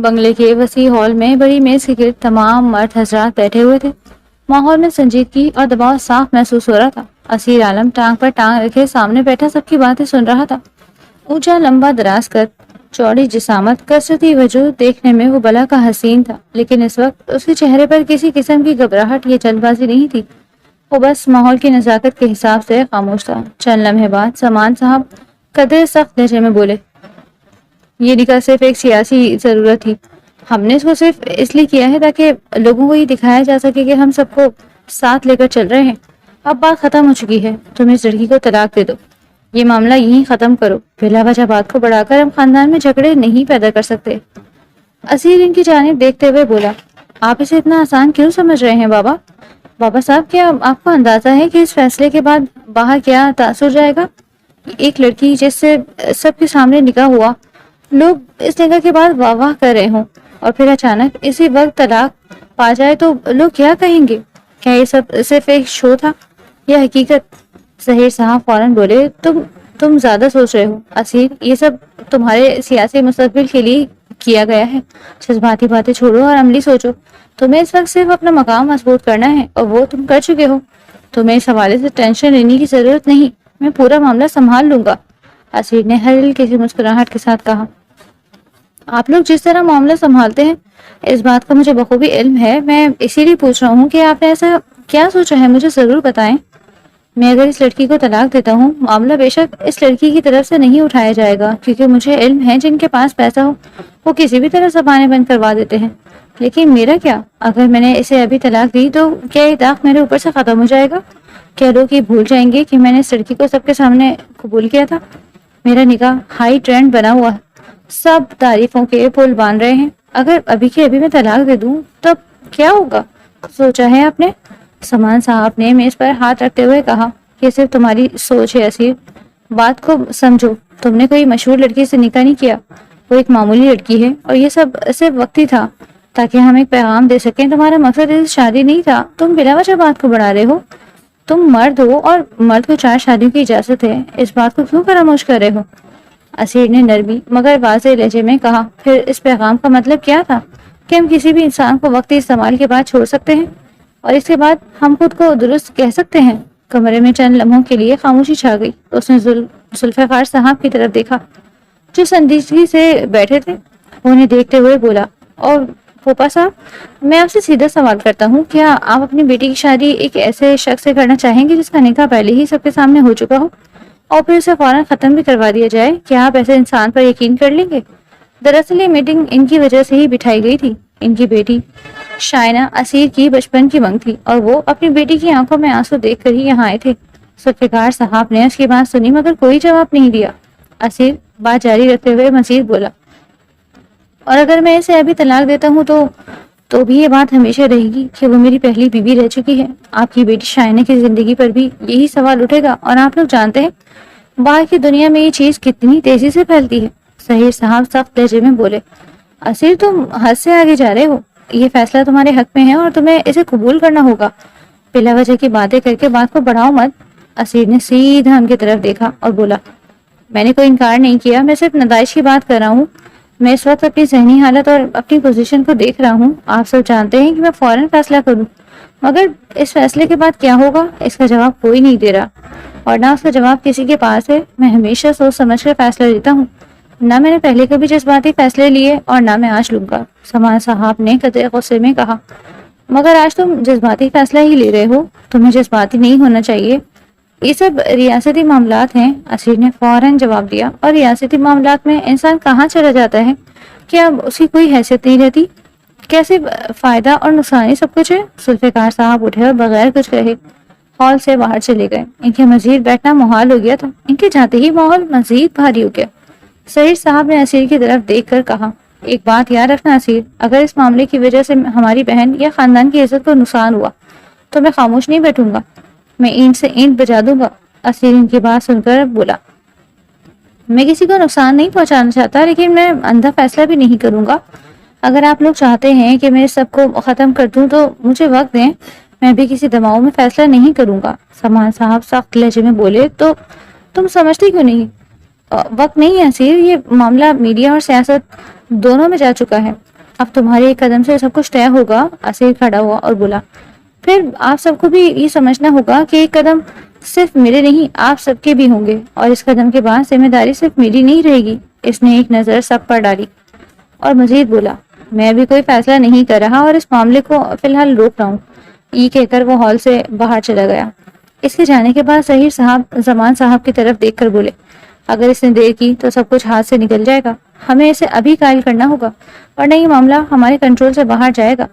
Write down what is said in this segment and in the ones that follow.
بنگلے کے وسیع ہال میں بڑی میز کے گرد تمام مرد حضرات بیٹھے ہوئے تھے۔ ماحول میں سنجیدگی اور دباؤ صاف محسوس ہو رہا تھا۔ اسیر عالم ٹانگ پر ٹانگ رکھے سامنے بیٹھا سب کی باتیں سن رہا تھا۔ اونچا لمبا دراز قد، چوڑی جسامت، کثرتی وجود، دیکھنے میں وہ بلا کا حسین تھا، لیکن اس وقت اس کے چہرے پر کسی قسم کی گھبراہٹ یا جلد بازی نہیں تھی۔ وہ بس ماحول کی نزاکت کے حساب سے خاموش تھا۔ چند لمحے بعد سامان صاحب قدرے سخت لہجے میں بولے، یہ نکاح صرف ایک سیاسی ضرورت تھی۔ ہم نے اس کو صرف اس لیے کیا ہے تاکہ لوگوں کو یہ دکھایا جا سکے کہ ہم سب کو ساتھ لے کر چل رہے ہیں۔ اب بات ختم ہو چکی ہے، تم اس لڑکی کو طلاق دے دو، یہ معاملہ یہیں ختم کرو۔ بلا وجہ بات کو بڑھا کر ہم خاندان میں جھگڑے نہیں پیدا کر سکتے۔ اسیر ان کی جانب دیکھتے ہوئے بولا، آپ اسے اتنا آسان کیوں سمجھ رہے ہیں بابا؟ بابا صاحب، کیا آپ کو اندازہ ہے کہ اس فیصلے کے بعد باہر کیا تاثر جائے گا؟ ایک لڑکی جس سے سب کے سامنے نکاح ہوا، لوگ اس نکاح کے بعد واہ واہ کر رہے ہوں، اور پھر اچانک اسی وقت طلاق پا جائے تو لوگ کیا کہیں گے؟ کیا یہ سب صرف ایک شو تھا یا حقیقت؟ ظہیر صاحب فوراً بولے، تم زیادہ سوچ رہے ہو اسیر، یہ سب تمہارے سیاسی مستقبل کے لیے کیا گیا ہے۔ جذباتی باتیں چھوڑو اور عملی سوچو۔ تمہیں اس وقت صرف اپنا مقام مضبوط کرنا ہے، اور وہ تم کر چکے ہو۔ تمہیں اس حوالے سے ٹینشن لینے کی ضرورت نہیں، میں پورا معاملہ سنبھال لوں گا۔ اسیر نے ہلکی سی مسکراہٹ کے ساتھ کہا، آپ لوگ جس طرح معاملہ سنبھالتے ہیں اس بات کا مجھے بخوبی علم ہے، میں اسی لیے پوچھ رہا ہوں کہ آپ نے ایسا کیا سوچا ہے، مجھے ضرور بتائیں۔ میں اگر اس لڑکی کو طلاق دیتا ہوں، معاملہ بے شک اس لڑکی کی طرف سے نہیں اٹھایا جائے گا، کیونکہ مجھے علم ہے جن کے پاس پیسہ ہو وہ کسی بھی طرح زبانیں بند کروا دیتے ہیں۔ لیکن میرا کیا؟ اگر میں نے اسے ابھی طلاق دی تو کیا یہ داغ میرے اوپر سے ختم ہو جائے گا؟ کیا لوگ یہ بھول جائیں گے کہ میں نے اس لڑکی کو سب کے سامنے قبول کیا تھا؟ میرا نکاح ہائی ٹرینڈ بنا ہوا ہے، سب تعریفوں کے پل باندھ رہے ہیں۔ اگر ابھی کے ابھی میں طلاق دے دوں تب کیا ہوگا؟ سوچا ہے آپ نے؟ سامان صاحب نے میز پر ہاتھ رکھتے ہوئے کہا، یہ صرف تمہاری سوچ ہے اسیر، بات کو سمجھو۔ تم نے کوئی مشہور لڑکی سے نکاح نہیں کیا، وہ ایک معمولی لڑکی ہے، اور یہ سب صرف وقتی تھا تاکہ ہم ایک پیغام دے سکیں۔ تمہارا مقصد اس شادی نہیں تھا، تم بلا وجہ بات کو بڑھا رہے ہو۔ تم مرد ہو اور مرد کو 4 شادیوں کی اجازت ہے، اس بات کو کیوں فراموش کر رہے ہو؟ اسیر نے نرمی مگر واضح لہجے میں کہا، پھر اس پیغام کا مطلب کیا تھا کہ ہم کسی بھی انسان کو وقتی استعمال کے بعد چھوڑ سکتے ہیں اور اس کے بعد ہم خود کو درست کہہ سکتے ہیں؟ کمرے میں چند لمحوں کے لیے خاموشی چھا گئی۔ اس نے ذوالفقار صاحب کی طرف دیکھا جو سنجیدگی سے بیٹھے تھے، انہیں دیکھتے ہوئے بولا، اور پھوپھا صاحب، میں آپ سے سیدھا سوال کرتا ہوں، کیا آپ اپنی بیٹی کی شادی ایک ایسے شخص سے کرنا چاہیں گے جس کا نکاح پہلے ہی سب کے سامنے ہو چکا ہو اور پھر اسے فوراً ختم بھی کروا دیا جائے؟ کیا آپ ایسے انسان پر یقین کر لیں گے؟ دراصل یہ میٹنگ ان کی وجہ سے ہی بٹھائی گئی تھی۔ ان کی بیٹی شائنہ اسیر کی بچپن کی منگ تھی، اور وہ اپنی بیٹی کی آنکھوں میں آنسو دیکھ کر ہی یہاں آئے تھے۔ ذوالفقار صاحب نے اس کی بات سنی مگر کوئی جواب نہیں دیا۔ اسیر بات جاری رکھتے ہوئے مزید بولا، اور اگر میں اسے ابھی طلاق دیتا ہوں تو بھی یہ بات ہمیشہ رہے گی کہ وہ میری پہلی بیوی رہ چکی ہے۔ آپ کی بیٹی شائنہ کی زندگی پر بھی یہی سوال اٹھے گا، اور آپ لوگ جانتے ہیں باہر کی دنیا میں یہ چیز کتنی تیزی سے پھیلتی ہے۔ ظہیر صاحب سخت لہجے میں بولے، اسیر تم حد سے آگے جا رہے ہو، یہ فیصلہ تمہارے حق میں ہے اور تمہیں اسے قبول کرنا ہوگا۔ بلا وجہ کی باتیں کر کے بات کو بڑھاؤ مت۔ اسیر نے سیدھا ان کی طرف دیکھا اور بولا، میں نے کوئی انکار نہیں کیا، میں صرف نتائج کی بات کر رہا ہوں۔ میں اس وقت اپنی ذہنی حالت اور اپنی پوزیشن کو دیکھ رہا ہوں۔ آپ سب جانتے ہیں کہ میں فوراً فیصلہ کروں، مگر اس فیصلے کے بعد کیا ہوگا اس کا جواب کوئی نہیں دے رہا، اور نہ اس کا جواب کسی کے پاس ہے۔ میں ہمیشہ سوچ سمجھ کر فیصلہ لیتا ہوں، نہ میں نے پہلے کبھی جذباتی فیصلے لیے اور نہ میں آج لوں گا۔ سامان صاحب نے قطع غصے میں کہا، مگر آج تم جذباتی فیصلہ ہی لے رہے ہو، تمہیں جذباتی نہیں ہونا چاہیے، یہ سب ریاستی معاملات ہیں۔ اسیر نے فوراً جواب دیا، اور ریاستی معاملات میں انسان کہاں چلا جاتا ہے؟ کیا اس کی کوئی حیثیت نہیں رہتی؟ کیسے فائدہ اور نقصان ہی سب کچھ ہے؟ ذوالفقار صاحب اٹھے اور بغیر کچھ کہے ہال سے باہر چلے گئے۔ ان کے مزید بیٹھنا محال ہو گیا تھا، ان کے جاتے ہی ماحول مزید بھاری ہو گیا۔ ظہیر صاحب نے اسیر کی طرف دیکھ کر کہا، ایک بات یاد رکھنا اسیر، اگر اس معاملے کی وجہ سے ہماری بہن یا خاندان کی عزت کو نقصان ہوا تو میں خاموش نہیں بیٹھوں گا، میں اینٹ سے اینٹ بجا دوں گا۔ اسیر ان کی بات سن کر بولا، میں کسی کو نقصان نہیں پہنچانا چاہتا، لیکن میں اندھا فیصلہ بھی نہیں کروں گا۔ اگر آپ لوگ چاہتے ہیں کہ میں سب کو ختم کر دوں تو مجھے وقت دیں، میں بھی کسی دباؤ میں فیصلہ نہیں کروں گا۔ سامان صاحب سخت لہجے میں بولے، تو تم سمجھتے کیوں نہیں؟ وقت نہیں ہے اسیر، یہ معاملہ میڈیا اور سیاست دونوں میں جا چکا ہے۔ اب تمہارے ایک قدم سے سب کچھ طے ہوگا۔ اسیر کھڑا ہوا اور بولا، پھر آپ سب کو بھی یہ سمجھنا ہوگا کہ ایک قدم صرف میرے نہیں آپ سب کے بھی ہوں گے، اور اس قدم کے بعد ذمہ داری صرف میری نہیں رہے گی۔ اس نے ایک نظر سب پر ڈالی اور مزید بولا، میں ابھی کوئی فیصلہ نہیں کر رہا اور اس معاملے کو فی الحال روک رہا ہوں۔ یہ کہہ کر وہ ہال سے باہر چلا گیا۔ اس کے جانے کے بعد ظہیر صاحب زمان صاحب کی طرف دیکھ کر بولے، اگر اس نے دیر کی تو سب کچھ ہاتھ سے نکل جائے گا، ہمیں اسے ابھی قائل کرنا ہوگا ورنہ یہ معاملہ ہمارے کنٹرول سے باہر جائے گا۔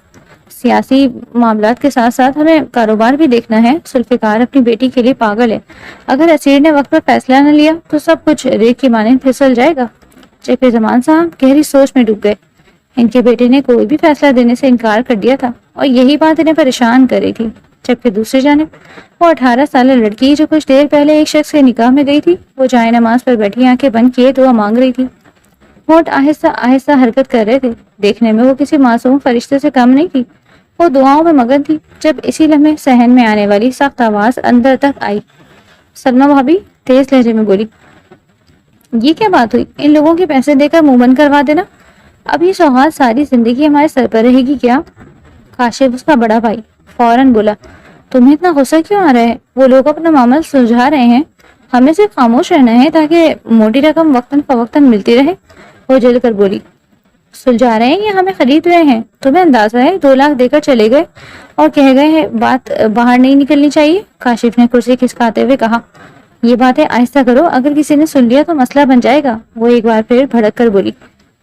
سیاسی معاملات کے ساتھ ساتھ ہمیں کاروبار بھی دیکھنا ہے۔ ذوالفقار اپنی بیٹی کے لیے پاگل ہے، اگر اسیر نے وقت پر فیصلہ نہ لیا تو سب کچھ ریت کی مانند پھسل جائے گا۔ جبکہ زمان صاحب گہری سوچ میں ڈوب گئے۔ ان کے بیٹے نے کوئی بھی فیصلہ دینے سے انکار کر دیا تھا اور یہی بات انہیں پریشان کر رہی تھی۔ جبکہ دوسری جانب وہ 18 سالہ لڑکی جو کچھ دیر پہلے ایک شخص کے نکاح میں گئی تھی، وہ جائے نماز پر بیٹھی آنکھیں بند کیے دعا مانگ رہی تھی۔ ہونٹ آہستہ آہستہ حرکت کر رہے تھے۔ دیکھنے میں وہ کسی معصوم فرشتے سے کم نہیں تھی، وہ دعاؤں میں مگن تھی۔ جب اسی لمحے صحن میں آنے والی سخت آواز اندر تک آئی۔ سلمہ بھابی تیز لہجے میں بولی، یہ کیا بات ہوئی؟ ان لوگوں کے پیسے دے کر منہ بند کروا دینا؟ اب یہ سوغات ساری زندگی ہمارے سر پر رہے گی کیا؟ کاشف اس کا بڑا بھائی فوراً بولا، تمہیں اتنا غصہ کیوں آ رہا ہے؟ وہ لوگ اپنا معاملہ سلجھا رہے ہیں، ہمیں صرف خاموش رہنا ہے تاکہ موٹی رقم وقتاً فوقتاً ملتی رہے۔ وہ جل کر بولی، سلجھا رہے ہیں یا ہمیں خرید رہے ہیں؟ تمہیں اندازہ ہے 2 لاکھ دے کر چلے گئے اور کہہ گئے ہیں بات باہر نہیں نکلنی چاہیے؟ کاشف نے کرسی کھسکاتے ہوئے کہا، یہ باتیں آہستہ کرو، اگر کسی نے سن لیا تو مسئلہ بن جائے گا۔ وہ ایک بار پھر بھڑک کر بولی،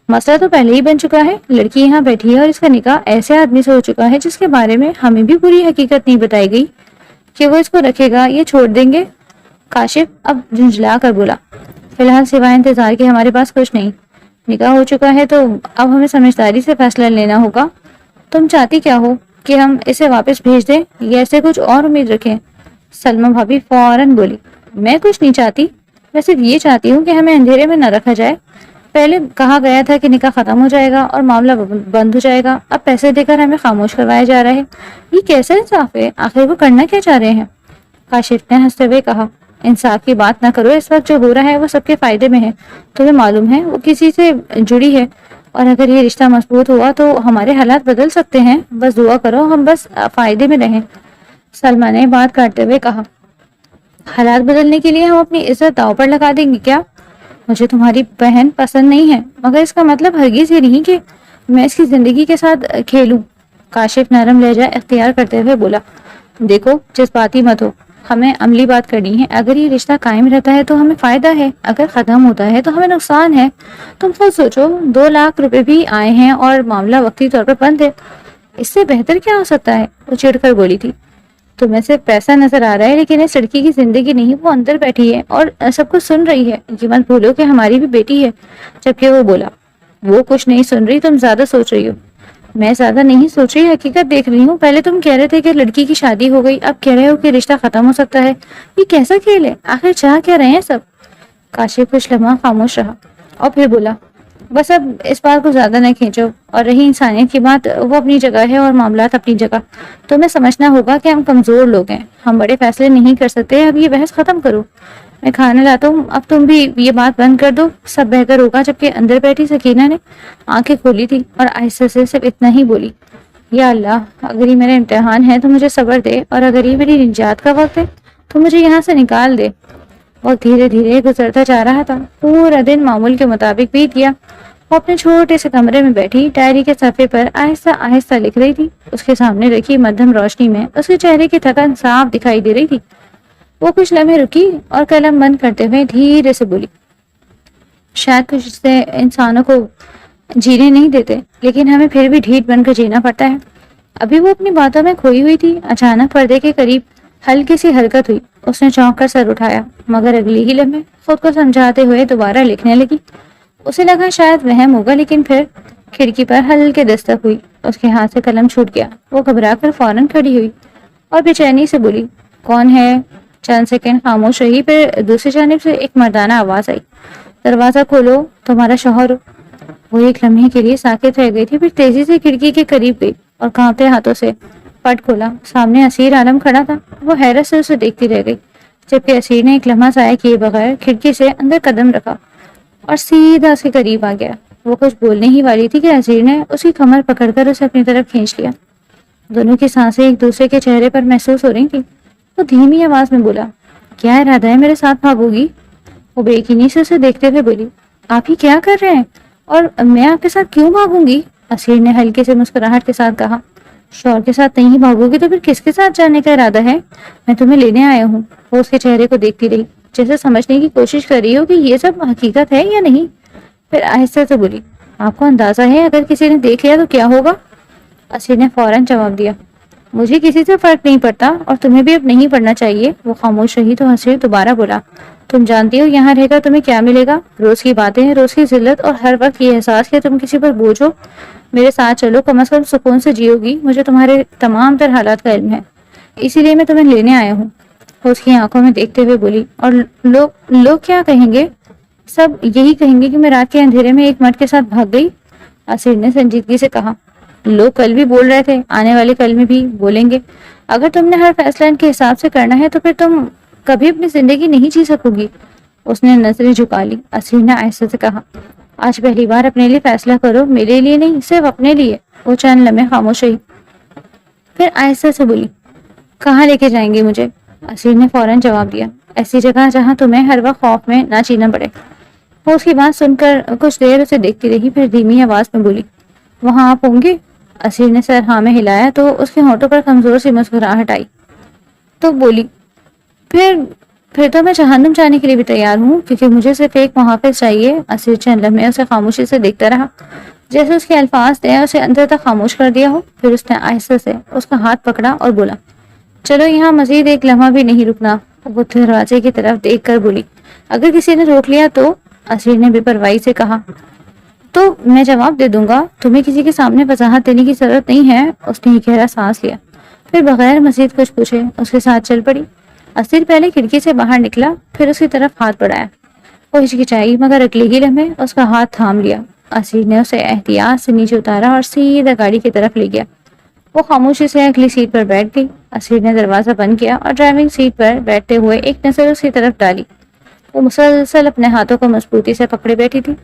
مسئلہ تو پہلے ہی بن چکا ہے، لڑکی یہاں بیٹھی ہے اور اس کا نکاح ایسے آدمی سے ہو چکا ہے جس کے بارے میں ہمیں بھی پوری حقیقت نہیں بتائی گئی کہ وہ اس کو رکھے گا یا چھوڑ دیں گے۔ کاشف اب جھنجھلا کر بولا، فی الحال سوائے انتظار کے ہمارے پاس کچھ نہیں، نکاح ہو چکا ہے تو اب ہمیں سمجھداری سے فیصلہ لینا ہوگا۔ تم چاہتی کیا ہو کہ ہم اسے واپس بھیج دیں یا اسے کچھ اور امید رکھیں؟ سلمہ بھابی فوراً بولی، میں کچھ نہیں چاہتی، میں صرف یہ چاہتی ہوں کہ ہمیں اندھیرے میں نہ رکھا جائے۔ پہلے کہا گیا تھا کہ نکاح ختم ہو جائے گا اور معاملہ بند ہو جائے گا، اب پیسے دے کر ہمیں خاموش کروایا جا رہا ہے، یہ کیسا انصاف ہے؟ آخر وہ کرنا کیا چاہ رہے ہیں؟ کاشف نے ہنستے ہوئے کہا، انصاف کی بات نہ کرو، اس وقت جو ہو رہا ہے وہ سب کے فائدے میں ہے۔ تمہیں معلوم ہے وہ کسی سے جڑی ہے اور اگر یہ رشتہ مضبوط ہوا تو ہمارے حالات بدل سکتے ہیں، بس دعا کرو ہم بس فائدے میں رہیں۔ سلمہ نے بات کاٹتے ہوئے کہا، حالات بدلنے کے لیے ہم اپنی عزت داؤ پر لگا دیں گے کیا؟ مجھے تمہاری بہن پسند نہیں ہے، مگر اس کا مطلب ہرگز یہ نہیں کہ میں اس کی زندگی کے ساتھ کھیلوں۔ کاشف نرم لہجہ اختیار کرتے ہوئے بولا، دیکھو جذباتی مت ہو، ہمیں عملی بات کرنی ہے۔ اگر یہ رشتہ قائم رہتا ہے تو ہمیں فائدہ ہے، اگر ختم ہوتا ہے تو ہمیں نقصان ہے۔ تم خود سوچو، 2 لاکھ روپے بھی آئے ہیں اور معاملہ وقتی طور پر بند ہے، اس سے بہتر کیا ہو سکتا ہے؟ وہ چڑھ کر بولی تھی، تمہیں صرف پیسہ نظر آ رہا ہے لیکن اس لڑکی کی زندگی نہیں، وہ اندر بیٹھی ہے اور سب کچھ سن رہی ہے، یہ مت بھولو کہ ہماری بھی بیٹی ہے۔ جبکہ وہ بولا، وہ کچھ نہیں سن رہی، تم زیادہ سوچ رہی ہو۔ میں زیادہ نہیں سوچ رہی، حقیقت دیکھ رہی ہوں۔ پہلے تم کہہ رہے تھے کہ لڑکی کی شادی ہو گئی، اب کہہ رہے ہو کہ رشتہ ختم ہو سکتا ہے، یہ کیسا کھیل ہے؟ آخر چاہ کیا رہے ہیں سب؟ کاشف کچھ لمحہ خاموش رہا اور پھر بولا، بس اب اس بات کو زیادہ نہ کھینچو، اور رہی انسانیت کی بات، وہ اپنی جگہ ہے اور معاملات اپنی جگہ۔ تمہیں سمجھنا ہوگا کہ ہم کمزور لوگ ہیں، ہم بڑے فیصلے نہیں کر سکتے۔ اب یہ بحث ختم کرو، میں کھانا لاتا ہوں، اب تم بھی یہ بات بند کر دو، سب بہتر ہوگا۔ جبکہ اندر بیٹھی سکینہ نے آنکھیں کھولی تھی اور آہستہ سے صرف اتنا ہی بولی، یا اللہ، اگر یہ میرا امتحان ہے تو مجھے صبر دے، اور اگر یہ میری نجات کا وقت ہے تو مجھے یہاں سے نکال دے۔ وہ دھیرے دھیرے گزرتا جا رہا تھا۔ پورا دن معمول کے مطابق بیت گیا۔ وہ اپنے چھوٹے سے کمرے میں بیٹھی ڈائری کے صفحے پر آہستہ آہستہ لکھ رہی تھی۔ اس کے سامنے رکھی مدھم روشنی میں اس کے چہرے کی تھکن صاف دکھائی دے رہی تھی۔ وہ کچھ لمحے رکی اور قلم بند کرتے ہوئے دھیرے سے بولی، شاید کچھ سے انسانوں کو جینے نہیں دیتے، لیکن ہمیں پھر بھی ڈھیٹ بن کر جینا پڑتا ہے۔ ابھی وہ اپنی باتوں میں کھوئی ہوئی تھی، اچانک پردے کے قریب ہلکی سی حرکت ہوئی۔ اس نے چونک کر سر اٹھایا، مگر اگلی ہی لمحے خود کو سمجھاتے ہوئے دوبارہ لکھنے لگی۔ اسے لگا شاید وہم ہوگا، لیکن پھر کھڑکی پر ہلکے دستک ہوئی، اس کے ہاتھ سے قلم چھوٹ گیا۔ وہ گھبرا کر فوراً کھڑی ہوئی اور بے چینی سے بولی، کون ہے؟ چند سیکنڈ خاموش رہی، پھر دوسری جانب سے ایک مردانہ آواز آئی، دروازہ کھولو، تمہارا شوہر۔ وہ ایک لمحے کے لیے ساکت رہ گئی تھی، پھر تیزی سے کھڑکی کے قریب گئی اور کانپتے ہاتھوں سے پٹ کھولا۔ سامنے اسیر عالم کھڑا تھا۔ وہ حیرت سے اسے دیکھتی رہ گئی، جبکہ اسیر نے ایک لمحہ ضائع کیے بغیر کھڑکی سے اندر قدم رکھا اور سیدھا اس کے قریب آ گیا۔ وہ کچھ بولنے ہی والی تھی کہ اسیر نے اس کی کمر پکڑ کر اسے اپنی طرف کھینچ لیا۔ دونوں کی سانسیں ایک دوسرے کے چہرے پر محسوس ہو رہی تھی۔ وہ دھیمی آواز میں بولا، کیا ارادہ ہے، میرے ساتھ بھاگو گی؟ وہ بے یقینی سے اسے دیکھتے ہوئے بولی، آپ ہی کیا کر رہے ہیں اور میں آپ کے ساتھ کیوں بھاگوں گی؟ اسیر نے ہلکے سے مسکراہٹ کے ساتھ کہا، شوہر کے ساتھ نہیں بھاگو گی تو پھر کس کے ساتھ جانے کا ارادہ ہے؟ میں تمہیں لینے آیا ہوں۔ وہ اس کے چہرے کو دیکھتی رہی، جیسے سمجھنے کی کوشش کر رہی ہو کہ یہ سب حقیقت ہے یا نہیں۔ پھر آہستہ سے بولی، آپ کو اندازہ ہے اگر کسی نے دیکھ لیا تو کیا ہوگا؟ اسیر نے فوراً جواب دیا، مجھے کسی سے فرق نہیں پڑتا اور تمہیں بھی اب نہیں پڑنا چاہیے۔ وہ خاموش رہی تو اسیر دوبارہ بولا، تم جانتی ہو یہاں رہ کر تمہیں کیا ملے گا؟ روز کی باتیں، روز کی ذلت اور ہر وقت یہ احساس کہ تم کسی پر بوجھ ہو۔ میرے ساتھ چلو، کم از کم سکون سے جیو گی۔ مجھے تمہارے تمام تر حالات کا علم ہے، اسی لیے میں تمہیں لینے آیا ہوں۔ وہ اس کی آنکھوں میں دیکھتے ہوئے بولی، اور لوگ کیا کہیں گے؟ سب یہی کہیں گے کہ میں رات کے اندھیرے میں ایک مرد کے ساتھ بھاگ گئی۔ اسیر نے سنجیدگی سے کہا، لوگ کل بھی بول رہے تھے، آنے والے کل میں بھی بولیں گے۔ اگر تم نے ہر فیصلہ ان کے حساب سے کرنا ہے تو پھر تم کبھی اپنی زندگی نہیں جی سکو گی۔ اس نے نظریں جھکا لی۔ اسیر نے آہستہ سے کہا، آج پہلی بار اپنے لیے فیصلہ کرو، میرے لیے نہیں، صرف اپنے لیے۔ وہ چند لمحے خاموش رہی، پھر آہستہ سے بولی، کہاں لے کے جائیں گے مجھے؟ اسیر نے فوراً جواب دیا، ایسی جگہ جہاں تمہیں ہر وقت خوف میں نہ جینا پڑے۔ وہ اس کی بات سن کر کچھ دیر اسے دیکھتی رہی، پھر دھیمی آواز میں بولی، وہاں آپ ہوں گے؟ اسیر نے سر ہاں میں ہلایا تو اس کے ہونٹوں پر کمزور سی مسکراہٹ آئی، تو بولی، پھر تو میں جہنم جانے کے لیے بھی تیار ہوں، کیونکہ مجھے صرف ایک محافظ چاہیے۔ اسیر چند لمحے اسے خاموشی سے دیکھتا رہا، جیسے اس کے الفاظ نے اسے اندر تک خاموش کر دیا ہو۔ پھر اس نے آہستہ سے اس کا ہاتھ پکڑا اور بولا، چلو یہاں مزید ایک لمحہ بھی نہیں رکنا۔ وہ دروازے کی طرف دیکھ کر بولی، اگر کسی نے روک لیا تو؟ اسیر نے بے پرواہی سے کہا، تو میں جواب دے دوں گا، تمہیں کسی کے سامنے وضاحت دینے کی ضرورت نہیں ہے۔ اس نے ایک گہرا سانس لیا، پھر بغیر مزید کچھ پوچھے اس کے ساتھ چل پڑی۔ اسیر پہلے کھڑکی سے باہر نکلا، پھر اس کی طرف ہاتھ بڑھایا۔ وہ ہچکچائی، مگر اگلے ہی لمحے اس کا ہاتھ تھام لیا۔ اسیر نے اسے احتیاط سے نیچے اتارا اور سیدھا گاڑی کی طرف لے گیا۔ وہ خاموشی سے اگلی سیٹ پر بیٹھ گئی۔ اسیر نے دروازہ بند کیا اور ڈرائیونگ سیٹ پر بیٹھتے ہوئے ایک نظر اس کی طرف ڈالی۔ وہ مسلسل اپنے ہاتھوں کو مضبوطی سے پکڑے بیٹھی تھی۔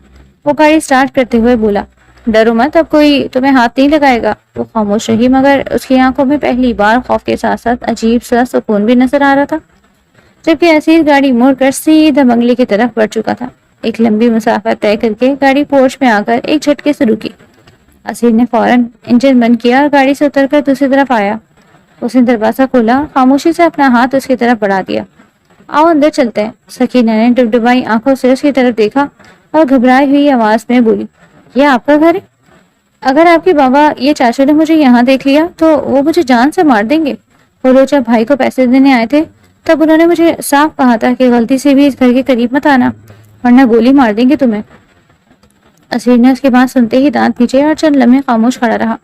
وہ گاڑی سٹارٹ کرتے ہوئے بولا، ڈرو مت، اب کوئی تمہیں ہاتھ نہیں لگائے گا۔ وہ خاموش رہی، مگر اس کی آنکھوں میں پہلی بار خوف کے ساتھ ساتھ عجیب سا سکون بھی نظر آ رہا تھا۔ جبکہ اسیر گاڑی موڑ کر سیدھا بنگلے کی طرف بڑھ چکا تھا۔ ایک لمبی مسافت طے کر کے گاڑی پورچ میں آ کر ایک جھٹکے سے رکی۔ اسیر نے فوراً انجن بند کیا اور گاڑی سے اتر کر دوسری طرف آیا۔ اس نے دروازہ کھولا، خاموشی سے اپنا ہاتھ اس کی طرف بڑھا دیا۔ آؤ اندر چلتے ہیں۔ سکینہ نے ڈبڈبائی آنکھوں سے اس کی طرف دیکھا اور گھبرائی ہوئی آواز میں بولی، یہ آپ کا گھر ہے؟ اگر آپ کے بابا یہ چاچو نے مجھے یہاں دیکھ لیا تو وہ مجھے جان سے مار دیں گے۔ وہ لوگ جب بھائی کو پیسے دینے آئے تھے تب انہوں نے مجھے صاف کہا تھا کہ غلطی سے بھی اس گھر کے قریب مت آنا، ورنہ گولی مار دیں گے تمہیں۔ اسیر نے اس کی بات سنتے ہی دانت کھینچے اور چند لمحے خاموش کھڑا رہا،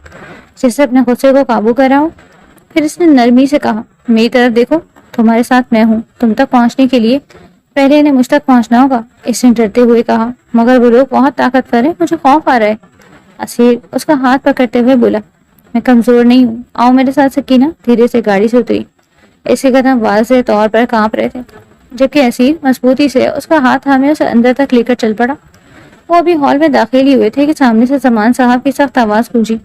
جسے اپنے غصے کو قابو کر رہا ہو۔ پھر اس نے نرمی سے کہا، میری طرف دیکھو، تمہارے ساتھ میں ہوں، تم تک پہنچنے کے لیے پہلے انہیں مجھ تک پہنچنا ہوگا۔ اس نے ڈرتے ہوئے کہا، مگر وہ لوگ بہت طاقتور ہیں، مجھے خوف آ رہا ہے۔ اسیر اس کا ہاتھ پکڑتے ہوئے بولا، میں کمزور نہیں ہوں، آؤ میرے ساتھ۔ سکینہ دھیرے سے گاڑی سے اتری، اس کے قدم واضح طور پر کانپ رہے تھے، جبکہ اسیر مضبوطی سے اس کا ہاتھ تھامے اسے اندر تک لے کر چل پڑا۔ وہ ابھی ہال میں داخل ہی ہوئے تھے کہ سامنے سے زمان صاحب کی سخت آواز گونجی،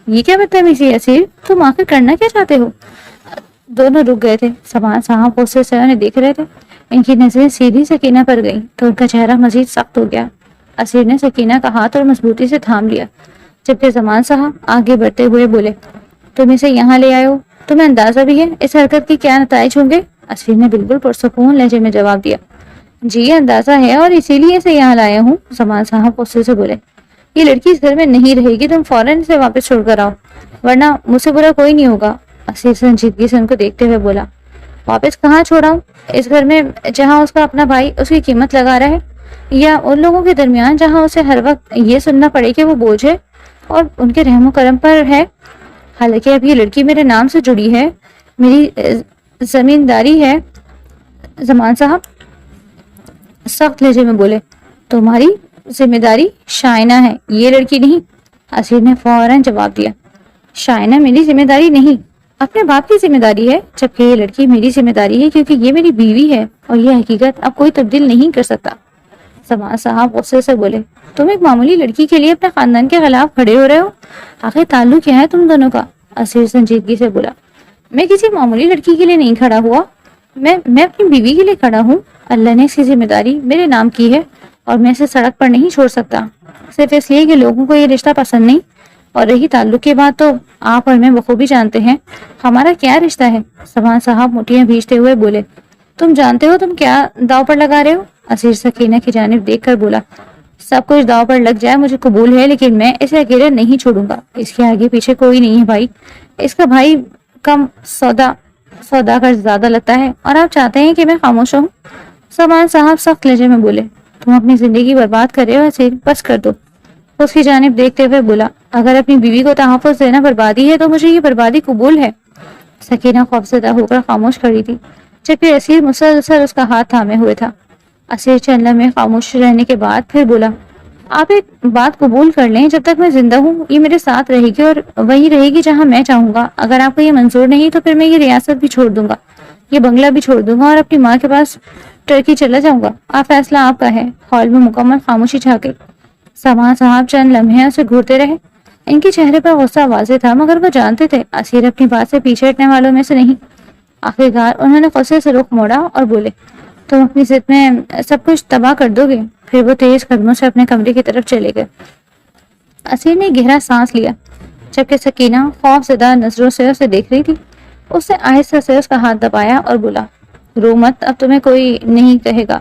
یہ کیا بدتمیزی ہے اسیر، تم آخر کرنا کیا چاہتے ہو؟ دونوں رک گئے تھے۔ زمان صاحب غصے سے انہیں دیکھ رہے تھے، ان کی نظریں سیدھی سکینہ پر گئیں تو ان کا چہرہ مزید سخت ہو گیا۔ اسیر نے سکینہ کا ہاتھ اور مضبوطی سے تھام لیا، جبکہ زمان صاحب آگے بڑھتے ہوئے بولے، تم اسے یہاں لے آئے ہو، تمہیں اندازہ بھی ہے اس حرکت کے کیا نتائج ہوں گے؟ اسیر نے بالکل پرسکون لہجے میں جواب دیا، جی اندازہ ہے اور اسی لیے اسے یہاں لایا ہوں۔ زمان صاحب غصے سے بولے، یہ لڑکی اس گھر میں نہیں رہے گی، تم فوراً اسے واپس چھوڑ کر آؤ، ورنہ مجھ سے برا کوئی نہیں ہوگا۔ اسیر سنجیدگی سے ان کو دیکھتے ہوئے بولا، واپس کہاں چھوڑاؤں؟ اس گھر میں جہاں اس کا اپنا بھائی اس کی قیمت لگا رہا ہے، یا ان لوگوں کے درمیان جہاں اسے ہر وقت یہ سننا پڑے کہ وہ بوجھ ہے اور ان کے رحم و کرم پر ہے؟ حالانکہ اب یہ لڑکی میرے نام سے جڑی ہے، میری زمینداری ہے۔ زمان صاحب سخت لہجے میں بولے، تمہاری ذمہ داری شائنہ ہے، یہ لڑکی نہیں۔ اسیر نے فوراً جواب دیا، شائنہ میری ذمہ داری نہیں، اپنے باپ کی ذمہ داری ہے، جبکہ یہ لڑکی میری ذمہ داری ہے کیونکہ یہ میری بیوی ہے اور یہ حقیقت اب کوئی تبدیل نہیں کر سکتا۔ سماع صاحب غصے سے بولے، تم ایک معمولی لڑکی کے لیے اپنے خاندان کے خلاف کھڑے ہو رہے ہو؟ آخر تعلق کیا ہے تم دونوں کا؟ اسیر سنجیدگی سے بولا، میں کسی معمولی لڑکی کے لیے نہیں کھڑا ہوا، میں اپنی بیوی کے لیے کھڑا ہوں۔ اللہ نے اس کی ذمہ داری میرے نام کی ہے اور میں اسے سڑک پر نہیں چھوڑ سکتا، صرف اس لیے کہ لوگوں کو یہ رشتہ پسند نہیں۔ اور رہی تعلق کی بات، تو آپ اور میں بخوبی جانتے ہیں ہمارا کیا رشتہ ہے۔ سبحان صاحب مٹھیاں بھیجتے ہوئے بولے، تم جانتے ہو تم کیا داؤ پر لگا رہے ہو؟ اسیر سکینہ کی جانب دیکھ کر بولا، سب کچھ داؤ پر لگ جائے مجھے قبول ہے، لیکن میں اسے اکیلے نہیں چھوڑوں گا۔ اس کے آگے پیچھے کوئی نہیں ہے بھائی، اس کا بھائی کم سودا کر زیادہ لگتا ہے، اور آپ چاہتے ہیں کہ میں خاموش ہوں؟ سبحان صاحب سخت لہجے میں بولے، تم اپنی زندگی برباد کر رہے ہو اسیر، بس کر دو۔ اس کی جانب دیکھتے ہوئے بولا، اگر اپنی بیوی کو تحفظ دینا بربادی ہے تو مجھے یہ بربادی قبول ہے۔ سکینہ خوفزدہ ہو کر خاموش کھڑی تھی، جبکہ اسیر مسلسل اس کا ہاتھ تھامے ہوئے تھا۔ اسیر چند لمحے خاموش رہنے کے بعد پھر بولا، آپ ایک بات قبول کر لیں، جب تک میں زندہ ہوں یہ میرے ساتھ رہے گی، اور وہی رہے گی جہاں میں چاہوں گا۔ اگر آپ کو یہ منظور نہیں تو پھر میں یہ ریاست بھی چھوڑ دوں گا، یہ بنگلہ بھی چھوڑ دوں گا، اور اپنی ماں کے پاس ٹرکی چلا جاؤں گا۔ فیصلہ آپ کا ہے۔ ہال میں مکمل خاموشی چھا گئی۔ سماع صاحب چند لمحے اسے گھورتے رہے، ان کے چہرے پر غصہ واضح تھا، مگر وہ جانتے تھے اسیر اپنی بات سے پیچھے ہٹنے والوں میں سے نہیں۔ آخرکار انہوں نے غصے سے رخ موڑا اور بولے، تم اپنی ضد میں سب کچھ تباہ کر دو گے۔ پھر وہ تیز قدموں سے اپنے کمرے کی طرف چلے گئے۔ اسیر نے گہرا سانس لیا، جبکہ سکینہ خوف زدہ نظروں سے اسے دیکھ رہی تھی۔ اس نے آہستہ سے اس کا ہاتھ دبایا اور بولا، رو مت، اب تمہیں کوئی نہیں کہے گا۔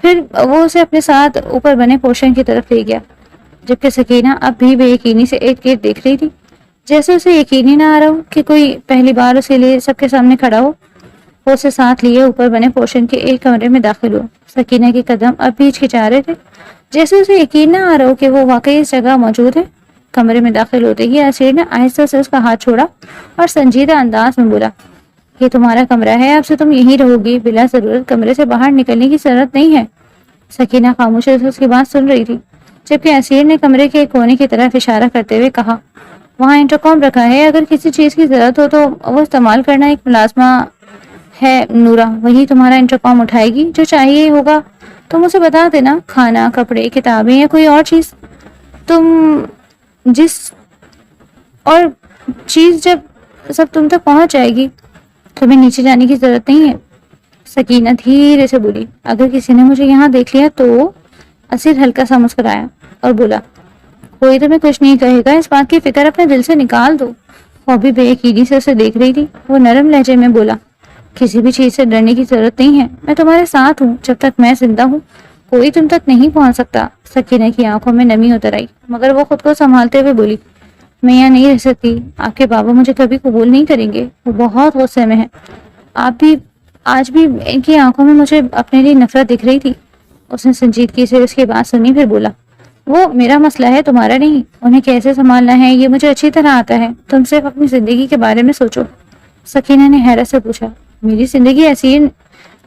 پھر وہ اسے اپنے ساتھ اوپر بنے پورشن کی طرف لے گیا، جبکہ سکینہ اب بھی بے یقینی سے ارد گرد دیکھ رہی تھی، جیسے اسے یقین ہی نہ آ رہا ہو کہ کوئی پہلی بار اسے لیے سب کے سامنے کھڑا ہو۔ وہ اسے ساتھ لیے اوپر بنے پورشن کے ایک کمرے میں داخل ہوا۔ سکینہ کے قدم اب بھی ہچکچا رہے تھے، جیسے اسے یقین نہ آ رہا ہو کہ وہ واقعی اس جگہ موجود ہے۔ کمرے میں داخل ہوتے ہی اسیر نے آہستہ سے اس کا ہاتھ چھوڑا اور سنجیدہ انداز میں بولا، یہ تمہارا کمرہ ہے، اب سے تم یہیں رہو گی، بلا ضرورت کمرے سے باہر نکلنے کی ضرورت نہیں ہے۔ سکینہ خاموشی سے اس کی بات سن رہی تھی، جبکہ اسیر نے کمرے کے کونے کی طرف اشارہ کرتے ہوئے کہا، وہاں انٹرکام رکھا ہے، اگر کسی چیز کی ضرورت ہو تو وہ استعمال کرنا، ایک ملازمہ ہے نورا، وہی تمہارا انٹرکام اٹھائے گی، جو چاہیے ہوگا تم اسے بتا دینا، کھانا، کپڑے، کتابیں یا کوئی اور چیز، اور چیز جب سب تم تک پہنچ جائے گی تمہیں نیچے جانے کی ضرورت نہیں ہے۔ سکینہ دھیرے سے بولی، اگر کسی نے مجھے یہاں دیکھ لیا تو؟ اسیر ہلکا سا مسکرایا اور بولا، کوئی تمہیں کچھ نہیں کہے گا، اس بات کی فکر اپنے دل سے نکال دو۔ وہ بھی بے یقینی سے اسے دیکھ رہی تھی۔ وہ نرم لہجے میں بولا، کسی بھی چیز سے ڈرنے کی ضرورت نہیں ہے، میں تمہارے ساتھ ہوں، جب تک میں زندہ ہوں کوئی تم تک نہیں پہنچ سکتا۔ سکینہ کی آنکھوں میں نمی اتر آئی، مگر وہ خود کو سنبھالتے ہوئے بولی، میں یہاں نہیں رہ سکتی، آپ کے بابا مجھے کبھی قبول نہیں کریں گے، وہ بہت غصے میں ہیں۔ آج بھی ان کی آنکھوں میں مجھے اپنے لیے نفرت دکھ رہی تھی۔ اس نے سنجیدگی سے اس کی بات سنی، پھر بولا، وہ میرا مسئلہ ہے، تمہارا نہیں۔ انہیں کیسے سنبھالنا ہے یہ مجھے اچھی طرح آتا ہے، تم صرف اپنی زندگی کے بارے میں سوچو۔ سکینہ نے حیرت سے پوچھا، میری زندگی؟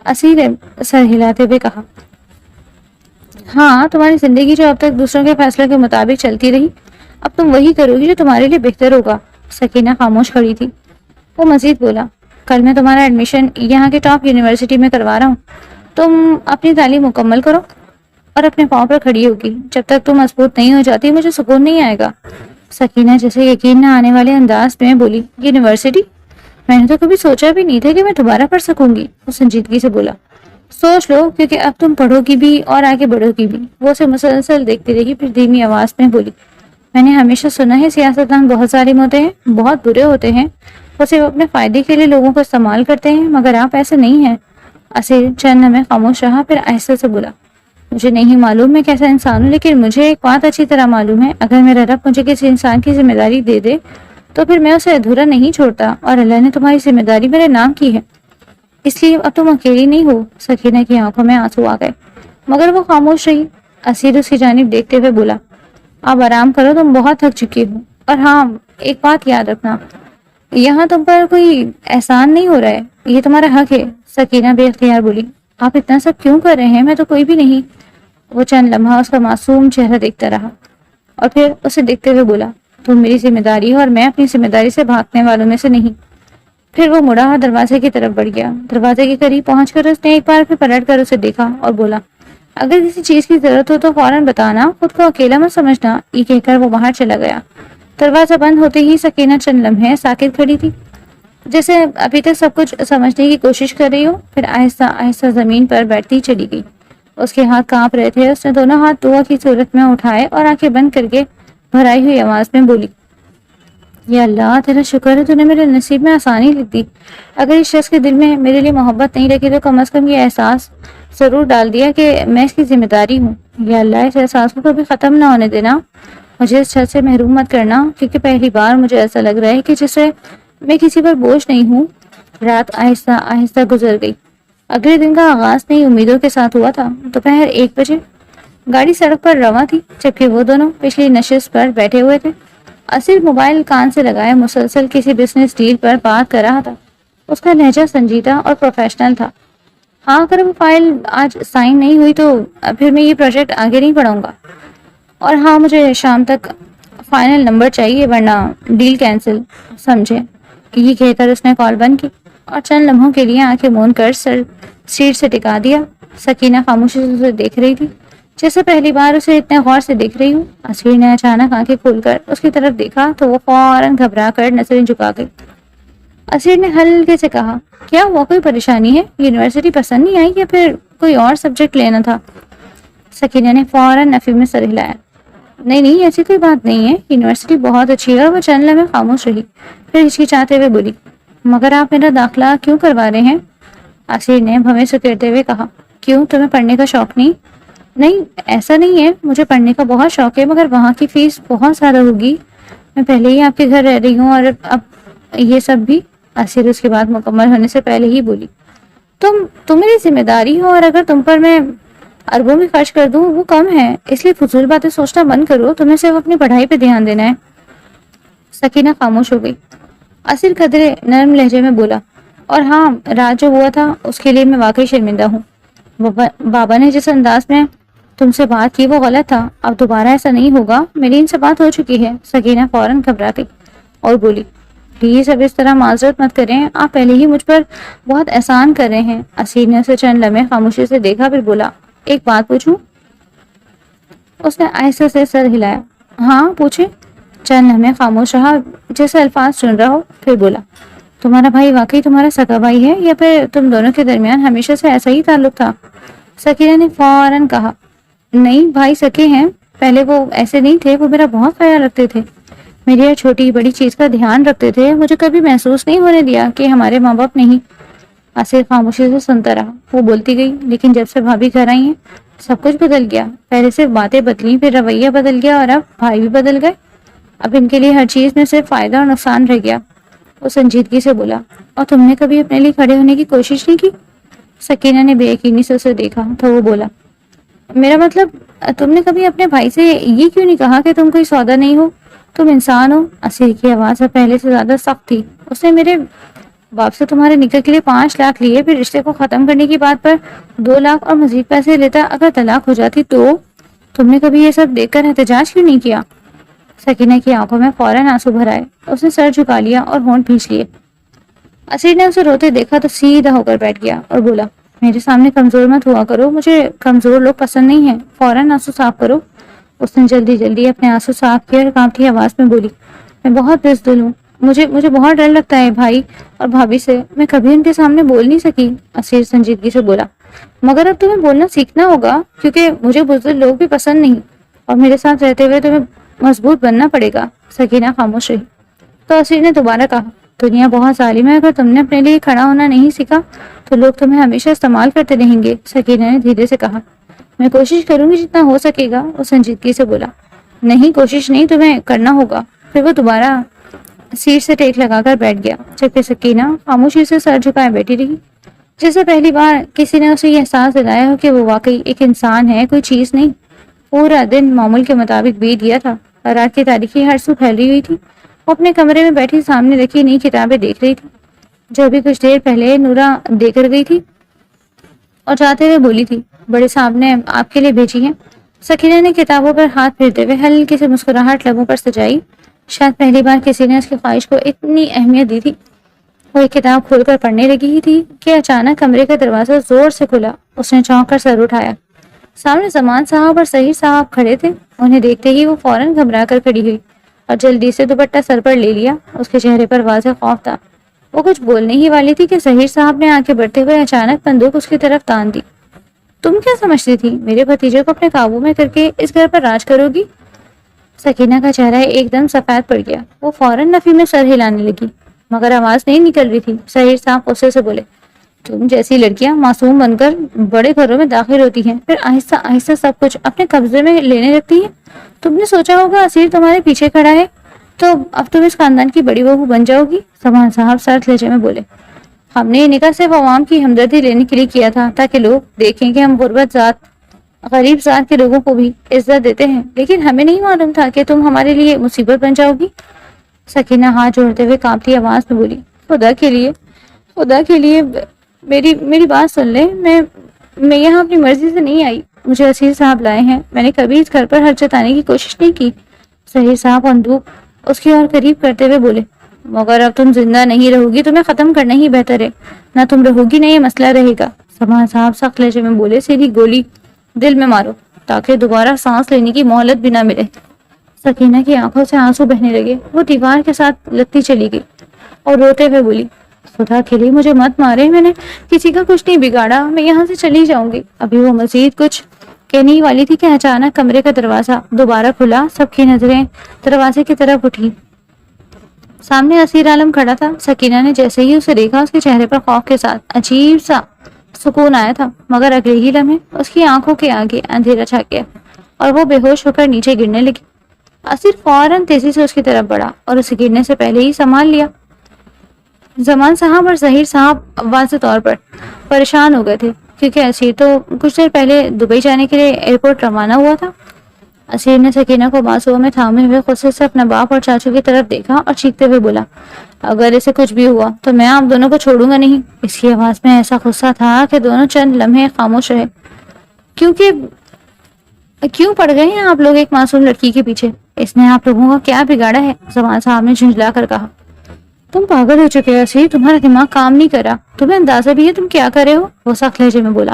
اسیر سر ہلاتے ہوئے کہا، ہاں تمہاری زندگی جو اب تک دوسروں کے فیصلوں کے مطابق چلتی رہی، اب تم وہی کرو گی جو تمہارے لیے بہتر ہوگا۔ سکینہ خاموش کھڑی تھی۔ وہ مزید بولا، کل میں تمہارا ایڈمیشن یہاں کے ٹاپ یونیورسٹی میں کروا رہا ہوں، تم اپنی تعلیم مکمل کرو اور اپنے پاؤں پر کھڑی ہوگی۔ جب تک تم مضبوط نہیں ہو جاتی مجھے سکون نہیں آئے گا۔ سکینہ جیسے یقین نہ آنے والے انداز میں بولی، یونیورسٹی؟ میں نے تو کبھی سوچا بھی نہیں تھا کہ میں دوبارہ پڑھ سکوں گی۔ وہ سنجیدگی سے بولا، سوچ لو، کیونکہ اب تم پڑھو گی بھی اور آگے بڑھو گی بھی۔ وہ اسے مسلسل دیکھتی رہی، پھر دھیمی آواز میں بولی، میں نے ہمیشہ سنا ہے سیاستدان بہت ظالم ہوتے ہیں، بہت برے ہوتے ہیں، وہ صرف اپنے فائدے کے لیے لوگوں کو استعمال کرتے ہیں، مگر آپ ایسے نہیں ہیں۔ اسیر چند لمحے خاموش رہا، پھر آہستہ سے بولا، مجھے نہیں معلوم میں کیسا انسان ہوں، لیکن مجھے ایک بات اچھی طرح معلوم ہے، اگر میرا رب مجھے کسی انسان کی ذمہ داری دے دے تو پھر میں اسے ادھورا نہیں چھوڑتا، اور اللہ نے تمہاری ذمہ داری میرے نام کی ہے، اس لیے اب تم اکیلی نہیں ہو۔ سکینہ کی آنکھوں میں آنسو آ گئے، مگر وہ خاموش رہی۔ اسیر اس کی جانب دیکھتے ہوئے بولا، آپ آرام کرو، تم بہت تھک چکی ہو، اور ہاں ایک بات یاد رکھنا، یہاں تم پر کوئی احسان نہیں ہو رہا ہے، یہ تمہارا حق ہے۔ سکینہ بے اختیار بولی، آپ اتنا سب کیوں کر رہے ہیں، میں تو کوئی بھی نہیں۔ وہ چند لمحہ اس کا معصوم چہرہ دیکھتا رہا اور پھر اسے دیکھتے ہوئے بولا، تم میری ذمہ داری ہو اور میں اپنی ذمہ داری سے بھاگنے والوں میں سے نہیں۔ پھر وہ مڑا اور دروازے کی طرف بڑھ گیا۔ دروازے کے قریب پہنچ کر اس نے ایک بار پھر پلٹ کر اسے دیکھا اور بولا، اگر کسی چیز کی ضرورت ہو تو فوراً بتانا، خود کو اکیلا مت سمجھنا، یہ کہہ کر وہ باہر چلا گیا۔ دروازہ بند ہوتے ہی سکینہ چند لمحے ساکت کھڑی تھی، جیسے ابھی تک سب کچھ سمجھنے کی کوشش کر رہی ہو، پھر آہستہ آہستہ زمین پر بیٹھتی چلی گئی۔ اس کے ہاتھ کانپ رہے تھے، اس نے دونوں ہاتھ دعا کی صورت میں اٹھائے اور آنکھیں بند کر کے بھرائی ہوئی آواز میں بولی، یا اللہ تیرا شکر ہے تو نے میرے نصیب میں آسانی لکھ دی۔ اگر اس شخص کے دل میں میرے لیے محبت نہیں رکھی تو کم از کم یہ احساس ضرور ڈال دیا کہ میں اس کی ذمہ داری ہوں۔ یا اللہ اس احساس کو کبھی ختم نہ ہونے دینا، مجھے اس شخص سے محروم مت کرنا، کیونکہ پہلی بار مجھے ایسا لگ رہا ہے کہ جسے میں کسی پر بوجھ نہیں ہوں۔ رات آہستہ آہستہ گزر گئی۔ اگلے دن کا آغاز نئی امیدوں کے ساتھ ہوا تھا۔ دوپہر 1 بجے گاڑی سڑک پر رواں تھی، جبکہ وہ دونوں پچھلی نشست پر بیٹھے ہوئے تھے۔ اسیر موبائل کان سے لگائے مسلسل کسی بزنس ڈیل پر بات کر رہا تھا۔ اس کا لہجہ سنجیدہ اور پروفیشنل تھا۔ ہاں اگر وہ فائل آج سائن نہیں ہوئی تو پھر میں یہ پروجیکٹ آگے نہیں بڑھاؤں گا، اور ہاں مجھے شام تک فائنل نمبر چاہیے ورنہ ڈیل کینسل، سمجھے؟ یہ کہہ کر اس نے کال بند کی اور چند لمحوں کے لیے آنکھیں موند کر سر سیٹ سے ٹکا دیا۔ سکینہ خاموشی سے اسے دیکھ رہی تھی، جیسے پہلی بار اسے اتنے غور سے دیکھ رہی ہوں۔ اسیر نے اچانک آنکھیں کھول کر اس کی طرف دیکھا تو وہ فوراً گھبرا کر نظریں جھکا گئی۔ اسیر نے ہلکے سے کہا، کیا ہوا، کوئی پریشانی ہے؟ یونیورسٹی پسند نہیں آئی یا پھر کوئی اور سبجیکٹ لینا تھا؟ سکینہ نے فوراً نفی میں سر ہلایا، نہیں نہیں ایسی کوئی بات نہیں ہے، یونیورسٹی بہت اچھی ہے۔ وہ چند لمحے خاموش رہی، پھر ہچکچاتے ہوئے بولی، مگر آپ میرا داخلہ کیوں کروا رہے ہیں؟ اسیر نے بھویں سکیڑتے ہوئے کہا، کیوں تمہیں پڑھنے کا شوق نہیں؟ نہیں ایسا نہیں ہے، مجھے پڑھنے کا بہت شوق ہے، مگر وہاں کی فیس بہت زیادہ ہوگی، میں پہلے ہی آپ کے گھر رہ رہی ہوں اور اب یہ سب بھی۔ اسیر اس کی بات مکمل ہونے سے پہلے ہی بولی، تم میری ذمہ داری ہو، اور اگر تم پر میں اربوں میں خرچ کر دوں وہ کم ہے، اس لیے فضول باتیں سوچنا بند کرو، تمہیں صرف اپنی پڑھائی پہ دھیان دینا ہے۔ سکینہ خاموش ہو گئی۔ اسیر قدرے نرم لہجے میں بولا، اور ہاں رات جو ہوا تھا اس کے لیے میں واقعی شرمندہ ہوں۔ بابا نے جس انداز میں تم سے بات کی وہ غلط تھا، اب دوبارہ ایسا نہیں ہوگا، میری ان سے بات ہو چکی ہے۔ سکینہ فوراً گھبرا گئی اور بولی، پلیز اب اس طرح معذرت مت کریں، آپ پہلے ہی مجھ پر بہت احسان کر رہے ہیں۔ اسیر نے اسے چند لمحے خاموشی سے دیکھا، پھر بولا، ایک بات پوچھوں؟ اس نے آہستہ سے سر ہلایا، ہاں پوچھے۔ چند لمحے خاموش رہا، جیسے الفاظ سن رہا ہو، پھر بولا، تمہارا بھائی واقعی تمہارا سگا بھائی ہے یا پھر تم دونوں کے درمیان ہمیشہ سے ایسا ہی تعلق تھا؟ سکینہ نے فوراً کہا، نہیں بھائی سکے ہیں، پہلے وہ ایسے نہیں تھے، وہ میرا بہت خیال رکھتے تھے، میری ہر چھوٹی بڑی چیز کا دھیان رکھتے تھے، مجھے کبھی محسوس نہیں ہونے دیا کہ ہمارے ماں باپ نہیں۔ اسیر خاموشی سے سنتا رہا، وہ بولتی گئی، لیکن جب سے بھابھی گھر آئی ہیں سب کچھ بدل گیا، پہلے صرف باتیں بدلی، پھر رویہ بدل گیا، اور اب بھائی بھی بدل گئے، اب ان کے لیے ہر چیز میں صرف فائدہ اور نقصان رہ گیا۔ وہ سنجیدگی سے بولا، اور تم نے کبھی اپنے لیے کھڑے ہونے کی کوشش نہیں کی؟ سکینہ نے بے یقینی سے اسے دیکھا تو وہ بولا، میرا مطلب تم نے کبھی اپنے بھائی سے یہ کیوں نہیں کہا کہ تم کوئی سودا نہیں ہو، تم انسان ہو؟ اسیر کی آواز اب پہلے سے زیادہ سخت تھی۔ اس نے میرے باپ سے تمہارے نکاح کے لیے 5 لاکھ لیے، پھر رشتے کو ختم کرنے کی بات پر 2 لاکھ اور مزید پیسے لیتا اگر طلاق ہو جاتی تو تم نے کبھی یہ سب دیکھ کر احتجاج کیوں نہیں کیا؟ سکینہ کی آنکھوں میں فوراً آنسو بھر آئے، اس نے سر جھکا لیا اور ہونٹ بھینچ لیے۔ اسیر نے اسے روتے دیکھا تو سیدھا ہو کر بیٹھ گیا اور بولا، میرے سامنے کمزور مت ہوا کرو، مجھے کمزور لوگ پسند نہیں ہیں، فوراً آنسو صاف کرو۔ اس نے جلدی جلدی اپنے آنسو صاف کیا اور کانپتی آواز میں بولی، میں بہت بزدل ہوں، مجھے بہت ڈر لگتا ہے بھائی اور بھابھی سے، میں کبھی ان کے سامنے بول نہیں سکی۔ اسیر سنجیدگی سے بولا، مگر اب تمہیں بولنا سیکھنا ہوگا، کیونکہ مجھے بزدل لوگ بھی پسند نہیں، اور میرے ساتھ رہتے ہوئے تمہیں مضبوط بننا پڑے گا۔ سکینہ خاموش رہی تو اسیر نے دوبارہ کہا، دنیا بہت ظالم ہے، اگر تم نے اپنے لیے کھڑا ہونا نہیں سیکھا تو لوگ تمہیں ہمیشہ استعمال کرتے رہیں گے۔ سکینہ نے دھیرے سے کہا، میں کوشش کروں گی جتنا ہو سکے گا۔ وہ سنجیدگی سے بولا، نہیں کوشش نہیں، تمہیں کرنا ہوگا۔ پھر وہ دوبارہ سیٹ سے ٹیک لگا کر بیٹھ گیا، جبکہ سکینہ خاموشی سے سر جھکائے بیٹھی رہی، جیسے پہلی بار کسی نے اسے یہ احساس دلایا ہو کہ وہ واقعی ایک انسان ہے، کوئی چیز نہیں۔ پورا دن معمول کے مطابق بیت گیا تھا، رات کی تاریکی ہر سو پھیل رہی تھی۔ وہ اپنے کمرے میں بیٹھی سامنے رکھی نئی کتابیں دیکھ رہی تھی، جو ابھی کچھ دیر پہلے نورا دے کر گئی تھی، اور جاتے ہوئے بولی تھی، بڑے صاحب نے آپ کے لیے بھیجی ہیں۔ سکینہ نے کتابوں پر ہاتھ پھیرتے ہوئے ہلکی سے مسکراہٹ لبوں پر سجائی، شاید پہلی بار کسی نے اس کی خواہش کو اتنی اہمیت دی تھی۔ وہ ایک کتاب کھول کر پڑھنے لگی ہی تھی کہ اچانک کمرے کا دروازہ زور سے کھلا۔ اس نے چونک کر سر اٹھایا، سامنے زمان صاحب اور سہیر صاحب کھڑے تھے. انہیں دیکھتے ہی وہ فوراً گھبرا کر کھڑی ہوئی اور جلدی سے دوپٹہ سر پر لے لیا. اس کے چہرے پر واضح خوف تھا. وہ کچھ بولنے ہی والی تھی کہ سہیر صاحب نے آگے بڑھتے ہوئے اچانک بندوق اس کی طرف تان دی. تم کیا سمجھتی تھی میرے بھتیجے کو اپنے قابو میں کر کے اس گھر پر راج کرو گی؟ سکینہ کا چہرہ ایک دم سفید پڑ گیا. وہ فوراً نفی میں سر ہلانے لگی مگر آواز نہیں نکل رہی تھی. سہیر صاحب غصے سے بولے, تم جیسی لڑکیاں معصوم بن کر بڑے گھروں میں داخل ہوتی ہیں, پھر آہستہ آہستہ سب کچھ اپنے قبضے میں لینے لگتی ہیں. تم نے سوچا ہوگا اسیر تمہارے پیچھے کھڑا ہے تو اب تم اس خاندان کی بڑی بہو بن جاؤ گی. سمان صاحب سرد لہجے میں بولے, ہم نے یہ نکاح صرف عوام کی ہمدردی لینے کے لیے کیا تھا تاکہ لوگ دیکھیں کہ ہم غریب ذات کے لوگوں کو بھی عزت دیتے ہیں, لیکن ہمیں نہیں معلوم تھا کہ تم ہمارے لیے مصیبت بن جاؤ گی. سکینہ ہاتھ جوڑتے ہوئے کانپتی آواز میں بولی, خدا کے لیے میری بات سن لے. میں یہاں اپنی مرضی سے نہیں آئی. مجھے اسیر صاحب لائے ہیں. میں نے کبھی اس گھر پر حرکت جتانے کی کوشش نہیں کی. سہیر صاحب بندوق اس کی اور قریب کرتے ہوئے بولے, مگر اب تم زندہ نہیں رہو گی, تمہیں ختم کرنا ہی بہتر ہے. نہ تم رہو گی نہ یہ مسئلہ رہے گا. سمان صاحب سخت لہجے میں بولے, سیدھی گولی دل میں مارو تاکہ دوبارہ سانس لینے کی مہلت بھی نہ ملے. سکینہ کی آنکھوں سے آنسو بہنے لگے. وہ دیوار کے ساتھ لگتی چلی گئی اور روتے ہوئے بولی, خدا کے لیے مجھے مت مارے, میں نے کسی کا کچھ نہیں بگاڑا, میں یہاں سے چلی جاؤں گی. ابھی وہ مزید کچھ کہنے ہی والی تھی کہ اچانک کمرے کا دروازہ دوبارہ کھلا. سب کی نظریں دروازے کی طرف اٹھی. سامنے اسیر عالم کھڑا تھا. سکینہ نے جیسے ہی اسے دیکھا اس کے چہرے پر خوف کے ساتھ عجیب سا سکون آیا تھا, مگر اگلے ہی لمحے اس کی آنکھوں کے آگے اندھیرا چھا گیا اور وہ بے ہوش ہو کر نیچے گرنے لگی. اسیر فوراً تیزی سے اس کی طرف بڑھا اور اسے گرنے سے پہلے ہی سنبھال لیا. زمان صاحب اور ظہیر صاحب واضح طور پر پریشان ہو گئے تھے کیونکہ اسیر تو کچھ دیر پہلے دبئی جانے کے لیے ایئرپورٹ روانہ ہوا تھا. اسیر نے سکینہ کو بازو میں تھامے ہوئے غصے سے اپنے باپ اور چاچو کی طرف دیکھا اور چیختے ہوئے بولا, اگر اسے کچھ بھی ہوا تو میں آپ دونوں کو چھوڑوں گا نہیں. اس کی آواز میں ایسا غصہ تھا کہ دونوں چند لمحے خاموش رہے. کیوں پڑ گئے ہیں آپ لوگ ایک معصوم لڑکی کے پیچھے؟ اس نے آپ لوگوں کا کیا بگاڑا ہے؟ زمان صاحب نے جھنجلا کر کہا. تم پاگل ہو چکے اسیر, تمہارا دماغ کام نہیں کرا. تمہیں اندازہ بھی ہے تم کیا کر رہے ہو؟ وہ سخت لہجے میں بولا.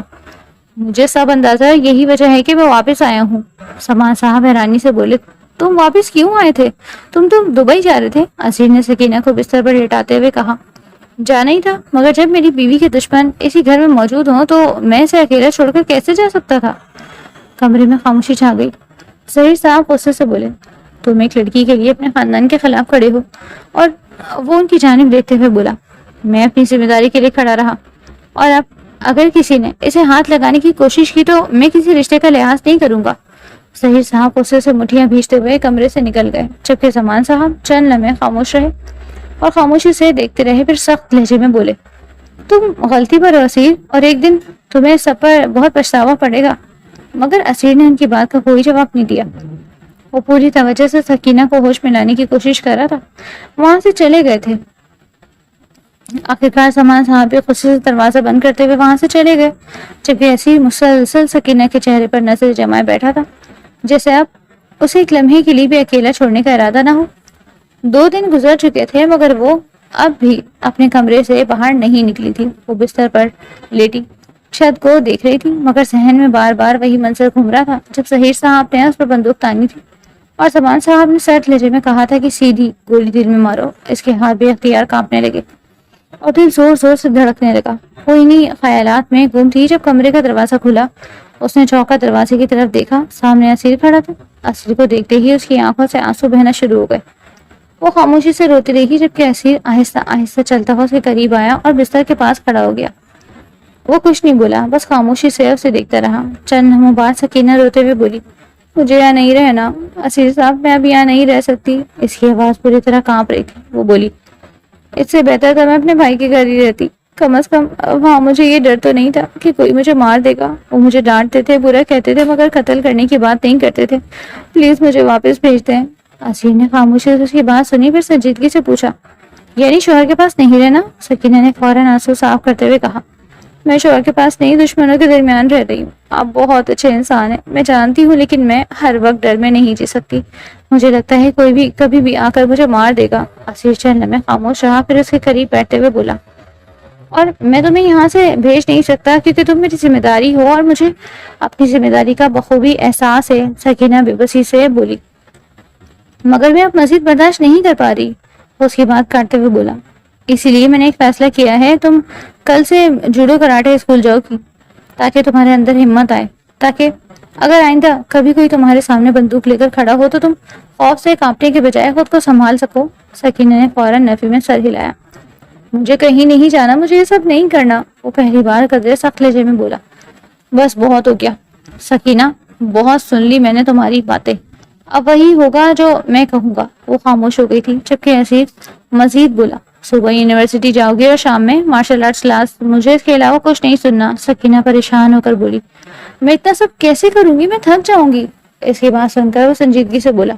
مجھے سب اندازہ ہے, یہی وجہ ہے کہ میں واپس آیا ہوں. سمان صاحب حیرانی سے بولے, تم واپس کیوں آئے تھے؟ تم دبئی جا رہے تھے؟ اسیر نے سکینہ کو بستر پر لیٹاتے ہوئے کہا, جانا ہی تھا, مگر جب میری بیوی کے دشمن اسی گھر میں موجود ہوں تو میں اسے اکیلا چھوڑ کر کیسے جا سکتا تھا؟ کمرے میں خاموشی چھا گئی. ظہیر صاحب غصے سے بولے, تم ایک لڑکی کے لیے اپنے خاندان کے خلاف کھڑے ہو. اور وہ ان کی جانب دیکھتے ہوئے بولا, میں اپنی ذمہ داری کے لیے کھڑا رہا, اور اب اگر کسی نے اسے ہاتھ لگانے کی کوشش کی تو میں کسی رشتے کا لحاظ نہیں کروں گا. ظہیر صاحب غصے سے مٹھیاں بھیجتے ہوئے کمرے سے نکل گئے, جبکہ زمان صاحب چند لمحے خاموش رہے اور خاموشی سے دیکھتے رہے. پھر سخت لہجے میں بولے, تم غلطی پر ہو اسیر, اور ایک دن تمہیں سب پر بہت پچھتاوا پڑے گا. مگر اسیر نے ان کی بات کا کوئی جواب نہیں دیا. وہ پوری توجہ سے سکینہ کو ہوش میں لانے کی کوشش کر رہا تھا. وہاں سے چلے گئے تھے. آخرکار زمان صاحب بھی غصے سے دروازہ بند کرتے ہوئے وہاں سے چلے گئے, جبکہ اسیر مسلسل سکینہ کے چہرے پر نظر جمائے بیٹھا تھا, جیسے اب اسے ایک لمحے کے لیے بھی اکیلا چھوڑنے کا ارادہ نہ ہو. 2 دن گزر چکے تھے مگر وہ اب بھی اپنے کمرے سے باہر نہیں نکلی تھی. وہ بستر پر لیٹی چھت کو دیکھ رہی تھی, مگر ذہن میں بار بار وہی منظر گھوم رہا تھا جب ظہیر صاحب نے اس پر بندوق تانی تھی اور زمان صاحب نے سرد لہجے میں کہا تھا کہ سیدھی گولی دل میں مارو. اس کے ہاتھ بے اختیار کانپنے لگے اور دل زور زور سے دھڑکنے لگا. وہ انہی خیالات میں گم تھی جب کمرے کا دروازہ کھلا. اس نے چونکا دروازے کی طرف دیکھا. سامنے اسیر کھڑا تھا. اسیر کو دیکھتے ہی اس کی آنکھوں سے آنسو بہنا شروع ہو گئے. وہ خاموشی سے روتی رہی جبکہ اسیر آہستہ آہستہ چلتا ہوا اس کے قریب آیا اور بستر کے پاس کھڑا ہو گیا. وہ کچھ نہیں بولا, بس خاموشی سے اسے دیکھتا رہا. چند لمحوں بعد سکینہ روتے ہوئے بولی, مجھے یہاں نہیں رہنا اسیر صاحب, میں اب یہاں نہیں رہ سکتی. اس کی آواز پوری طرح کانپ رہی تھی. وہ بولی, اس سے بہتر تھا میں اپنے بھائی کے گھر ہی رہتی. کم از کم وہاں مجھے یہ ڈر تو نہیں تھا کہ کوئی مجھے مار دے گا. وہ مجھے ڈانٹتے تھے, برا کہتے تھے, مگر قتل کرنے کی بات نہیں کرتے تھے. پلیز مجھے واپس بھیج دیں. اسیر نے خاموشی سے اس کی بات سنی, پھر سنجیدگی سے پوچھا, یعنی شوہر کے پاس نہیں رہنا؟ سکینہ نے فوراً آنسو صاف کرتے ہوئے کہا, میں شوہر کے پاس نہیں, دشمنوں کے درمیان رہ رہی ہوں. آپ بہت اچھے انسان ہیں, میں جانتی ہوں, لیکن میں ہر وقت ڈر میں نہیں جی سکتی. مجھے لگتا ہے کوئی بھی کبھی بھی آ کر مجھے مار دے گا. اسیر چند لمحے خاموش رہا, پھر اس کے قریب بیٹھتے ہوئے بولا, اور میں تمہیں یہاں سے بھیج نہیں سکتا کیونکہ تم میری ذمہ داری ہو اور مجھے اپنی ذمہ داری کا بخوبی احساس ہے، سکینہ بے بسی سے بولی۔ مگر میں اب مزید برداشت نہیں کر پا رہی، وہ اس کی بات کاٹتے ہوئے بولا۔ اسی لیے میں نے ایک فیصلہ کیا ہے، تم کل سے جوڈو کراٹے اسکول جاؤ گی تاکہ تمہارے اندر ہمت آئے، تاکہ اگر آئندہ کبھی کوئی تمہارے سامنے بندوق لے کر کھڑا ہو تو تم خوف سے کانپنے کے بجائے خود کو سنبھال سکو۔ سکینہ نے فوراً نفی میں سر ہلایا۔ مجھے کہیں نہیں جانا، مجھے یہ سب نہیں کرنا، وہ پہلی بار قدرے سخت لہجے میں بولا۔ بس بہت ہو گیا سکینہ، بہت سن لی میں نے تمہاری باتیں، اب وہی ہوگا جو میں کہوں گا۔ وہ خاموش ہو گئی تھی جبکہ اسیر مزید بولا۔ صبح یونیورسٹی جاؤ گی اور شام میں مارشل آرٹس کلاس، مجھے اس کے علاوہ کچھ نہیں سننا۔ سکینہ پریشان ہو کر بولی۔ میں اتنا سب کیسے کروں گی، میں تھک جاؤں گی۔ اس کی بات سن کر وہ سنجیدگی سے بولا۔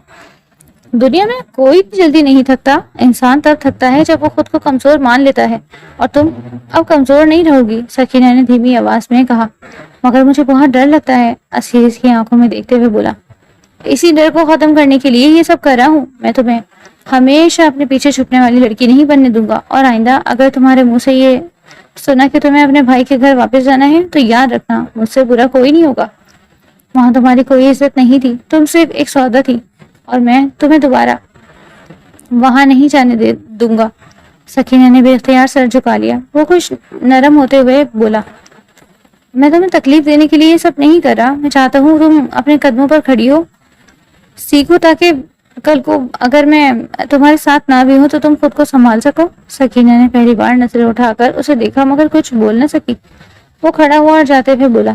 دنیا میں کوئی بھی جلدی نہیں تھکتا، انسان تب تھکتا ہے جب وہ خود کو کمزور مان لیتا ہے، اور تم اب کمزور نہیں رہو گی، سکینہ نے دھیمی آواز میں کہا۔ مگر مجھے بہت ڈر لگتا ہے، اسیر اس کی آنکھوں میں دیکھتے ہوئے بولا۔ اسی ڈر کو ختم کرنے کے لیے یہ سب کر رہا ہوں، میں تمہیں ہمیشہ اپنے پیچھے چھپنے والی لڑکی نہیں بننے دوں گا، اور آئندہ اگر تمہارے منہ سے یہ سنا کہ تمہیں اپنے بھائی کے گھر واپس جانا ہے تو یاد رکھنا مجھ سے برا کوئی نہیں ہوگا۔ وہاں تمہاری کوئی عزت نہیں تھی، تم صرف ایک سودا تھی، اور میں تمہیں دوبارہ وہاں نہیں جانے دوں گا۔ سکینہ نے بے اختیار سر جھکا لیا۔ وہ کچھ نرم ہوتے ہوئے بولا۔ میں تمہیں تکلیف دینے کے لیے یہ سب نہیں کر رہا، میں چاہتا ہوں تم اپنے قدموں پر کھڑی ہو، سیکھو تاکہ کل کو اگر میں تمہارے ساتھ نہ بھی ہوں تو تم خود کو سنبھال سکو۔ سکینہ نے پہلی بار نظریں اٹھا کر اسے دیکھا مگر کچھ بول نہ سکی۔ وہ کھڑا ہوا اور جاتے ہوئے بولا۔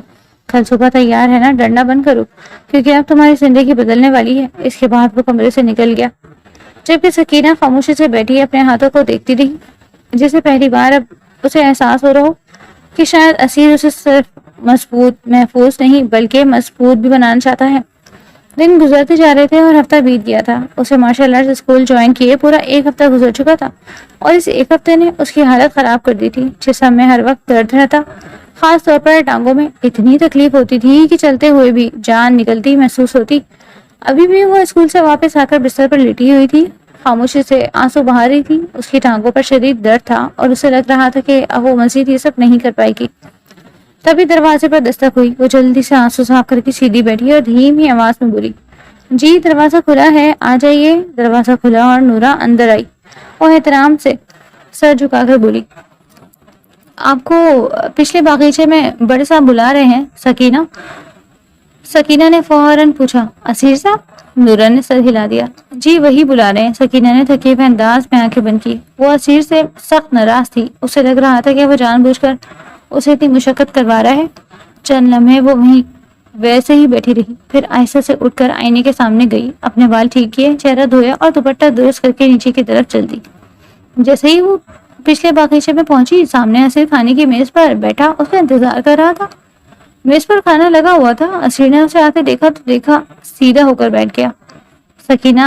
کل صبح تیار ہے نا، ڈرنا بند کرو کیونکہ اب تمہاری زندگی بدلنے والی ہے۔ اس کے بعد وہ کمرے سے نکل گیا جبکہ سکینہ خاموشی سے بیٹھی اپنے ہاتھوں کو دیکھتی رہی، جسے پہلی بار اب اسے احساس ہو رہا ہو کہ شاید اسیر اسے صرف محفوظ نہیں بلکہ مضبوط بھی بنانا چاہتا ہے۔ دن گزرتے جا رہے تھے اور ہفتہ بیت گیا تھا۔ اسے مارشل آرٹس اسکول جوائن کیے پورا ایک ہفتہ گزر چکا تھا، اور اس ایک ہفتے نے اس کی حالت خراب کر دی تھی۔ جسم میں ہر وقت درد رہتا، خاص طور پر ٹانگوں میں اتنی تکلیف ہوتی تھی کہ چلتے ہوئے بھی جان نکلتی محسوس ہوتی۔ ابھی بھی وہ اسکول سے واپس آ کر بستر پر لیٹی ہوئی تھی، خاموشی سے آنسو بہا رہی تھی۔ اس کی ٹانگوں پر شدید درد تھا اور اسے لگ رہا تھا کہ اب وہ مزید یہ سب نہیں کر پائے گی۔ تبھی دروازے پر دستک ہوئی۔ وہ جلدی سے آنسو صاف کر کے سیدھی بیٹھی اور دھیمی آواز میں بولی۔ جی دروازہ کھلا ہے، آ جائیے۔ دروازہ کھلا اور نورا اندر آئی۔ وہ احترام سے سر جھکا کر بولی۔ آپ کو پچھلے باغیچے میں بڑے صاحب بلا رہے ہیں سکینہ؟ سکینہ نے فوراً پوچھا۔ اسیر صاحب؟ نورا نے سر ہلا دیا۔ جی وہی بلا رہے ہیں۔ سکینہ نے تھکے ہوئے انداز میں آنکھیں بند کی۔ وہ اسیر سے سخت ناراض تھی، اسے لگ رہا تھا کہ وہ جان بوجھ کر اسے اتنی مشقت کروا رہا ہے۔ چند لمحے وہ وہیں ویسے ہی بیٹھی رہی، پھر آہستہ سے اٹھ کر آئینے کے سامنے گئی، اپنے بال ٹھیک کیے، چہرہ دھویا اور دوپٹہ درست کر کے نیچے کی طرف چل دی۔ جیسے ہی وہ پچھلے باغیچے میں پہنچی، سامنے اسیر کھانے کی میز پر بیٹھا اس کا انتظار کر رہا تھا۔ میز پر کھانا لگا ہوا تھا۔ اسیر نے اسے آتے دیکھا تو دیکھا سیدھا ہو کر بیٹھ گیا۔ سکینہ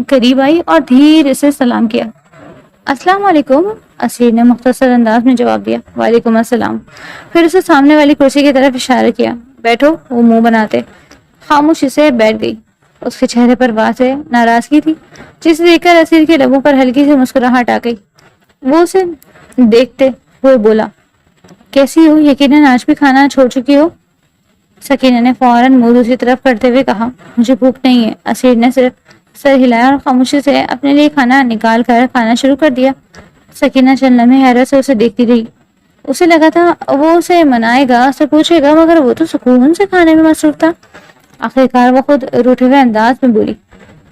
قریب آئی اور دھیرے سے سلام کیا۔ السلام علیکم، اسیر نے مختصر انداز میں جواب دیا۔ وعلیکم السلام۔ پھر اسے سامنے والی کرسی کی طرف اشارہ کیا۔ بیٹھو۔ وہ منہ بناتے خاموشی سے بیٹھ گئی۔ اس کے چہرے پر واضح ناراضگی تھی جسے دیکھ کر اسیر کے لبوں پر ہلکی سی مسکراہٹ آ گئی۔ وہ اسے دیکھتے ہوئے بولا۔ کیسی ہو؟ یقیناً آج بھی کھانا چھوڑ چکی ہو؟ سکینہ نے فوراً منہ دوسری طرف کرتے ہوئے کہا۔ مجھے بھوک نہیں ہے۔ اسیر نے صرف سر ہلایا اور خاموشی سے اپنے لیے کھانا نکال کر کھانا شروع کر دیا۔ سکینہ چند لمحے حیرت سے اسے دیکھتی رہی۔ اسے لگا تھا وہ اسے منائے گا، اسے پوچھے گا، مگر وہ تو سکون سے کھانے میں مصروف تھا۔ آخرکار وہ خود روٹھے ہوئے انداز میں بولی۔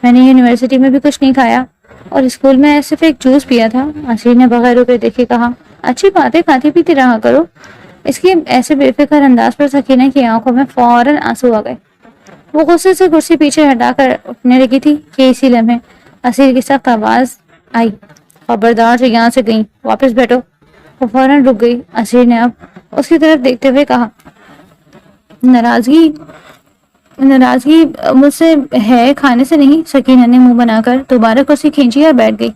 میں نے یونیورسٹی میں بھی کچھ نہیں کھایا اور اسکول میں صرف ایک جوس پیا تھا۔ اسیر نے بغیر روکے دیکھے کہا۔ اچھی بات ہے، کھاتی پیتی رہا کرو۔ اس کے ایسے بے فکر انداز پر سکینہ کی آنکھوں میں فوراً آنسو آ گئے۔ وہ غصے سے کرسی پیچھے ہٹا کر اٹھنے لگی تھی کہ اسی لمحے اسیر کی سخت آواز آئی۔ خبردار جو یہاں سے گئی، واپس بیٹھو۔ وہ فوراً رک گئی۔ اسیر نے اب اس کی طرف دیکھتے ہوئے کہا۔ ناراضگی مجھ سے ہے، کھانے سے نہیں۔ سکینہ نے منہ بنا کر دوبارہ کرسی کھینچی اور بیٹھ گئی۔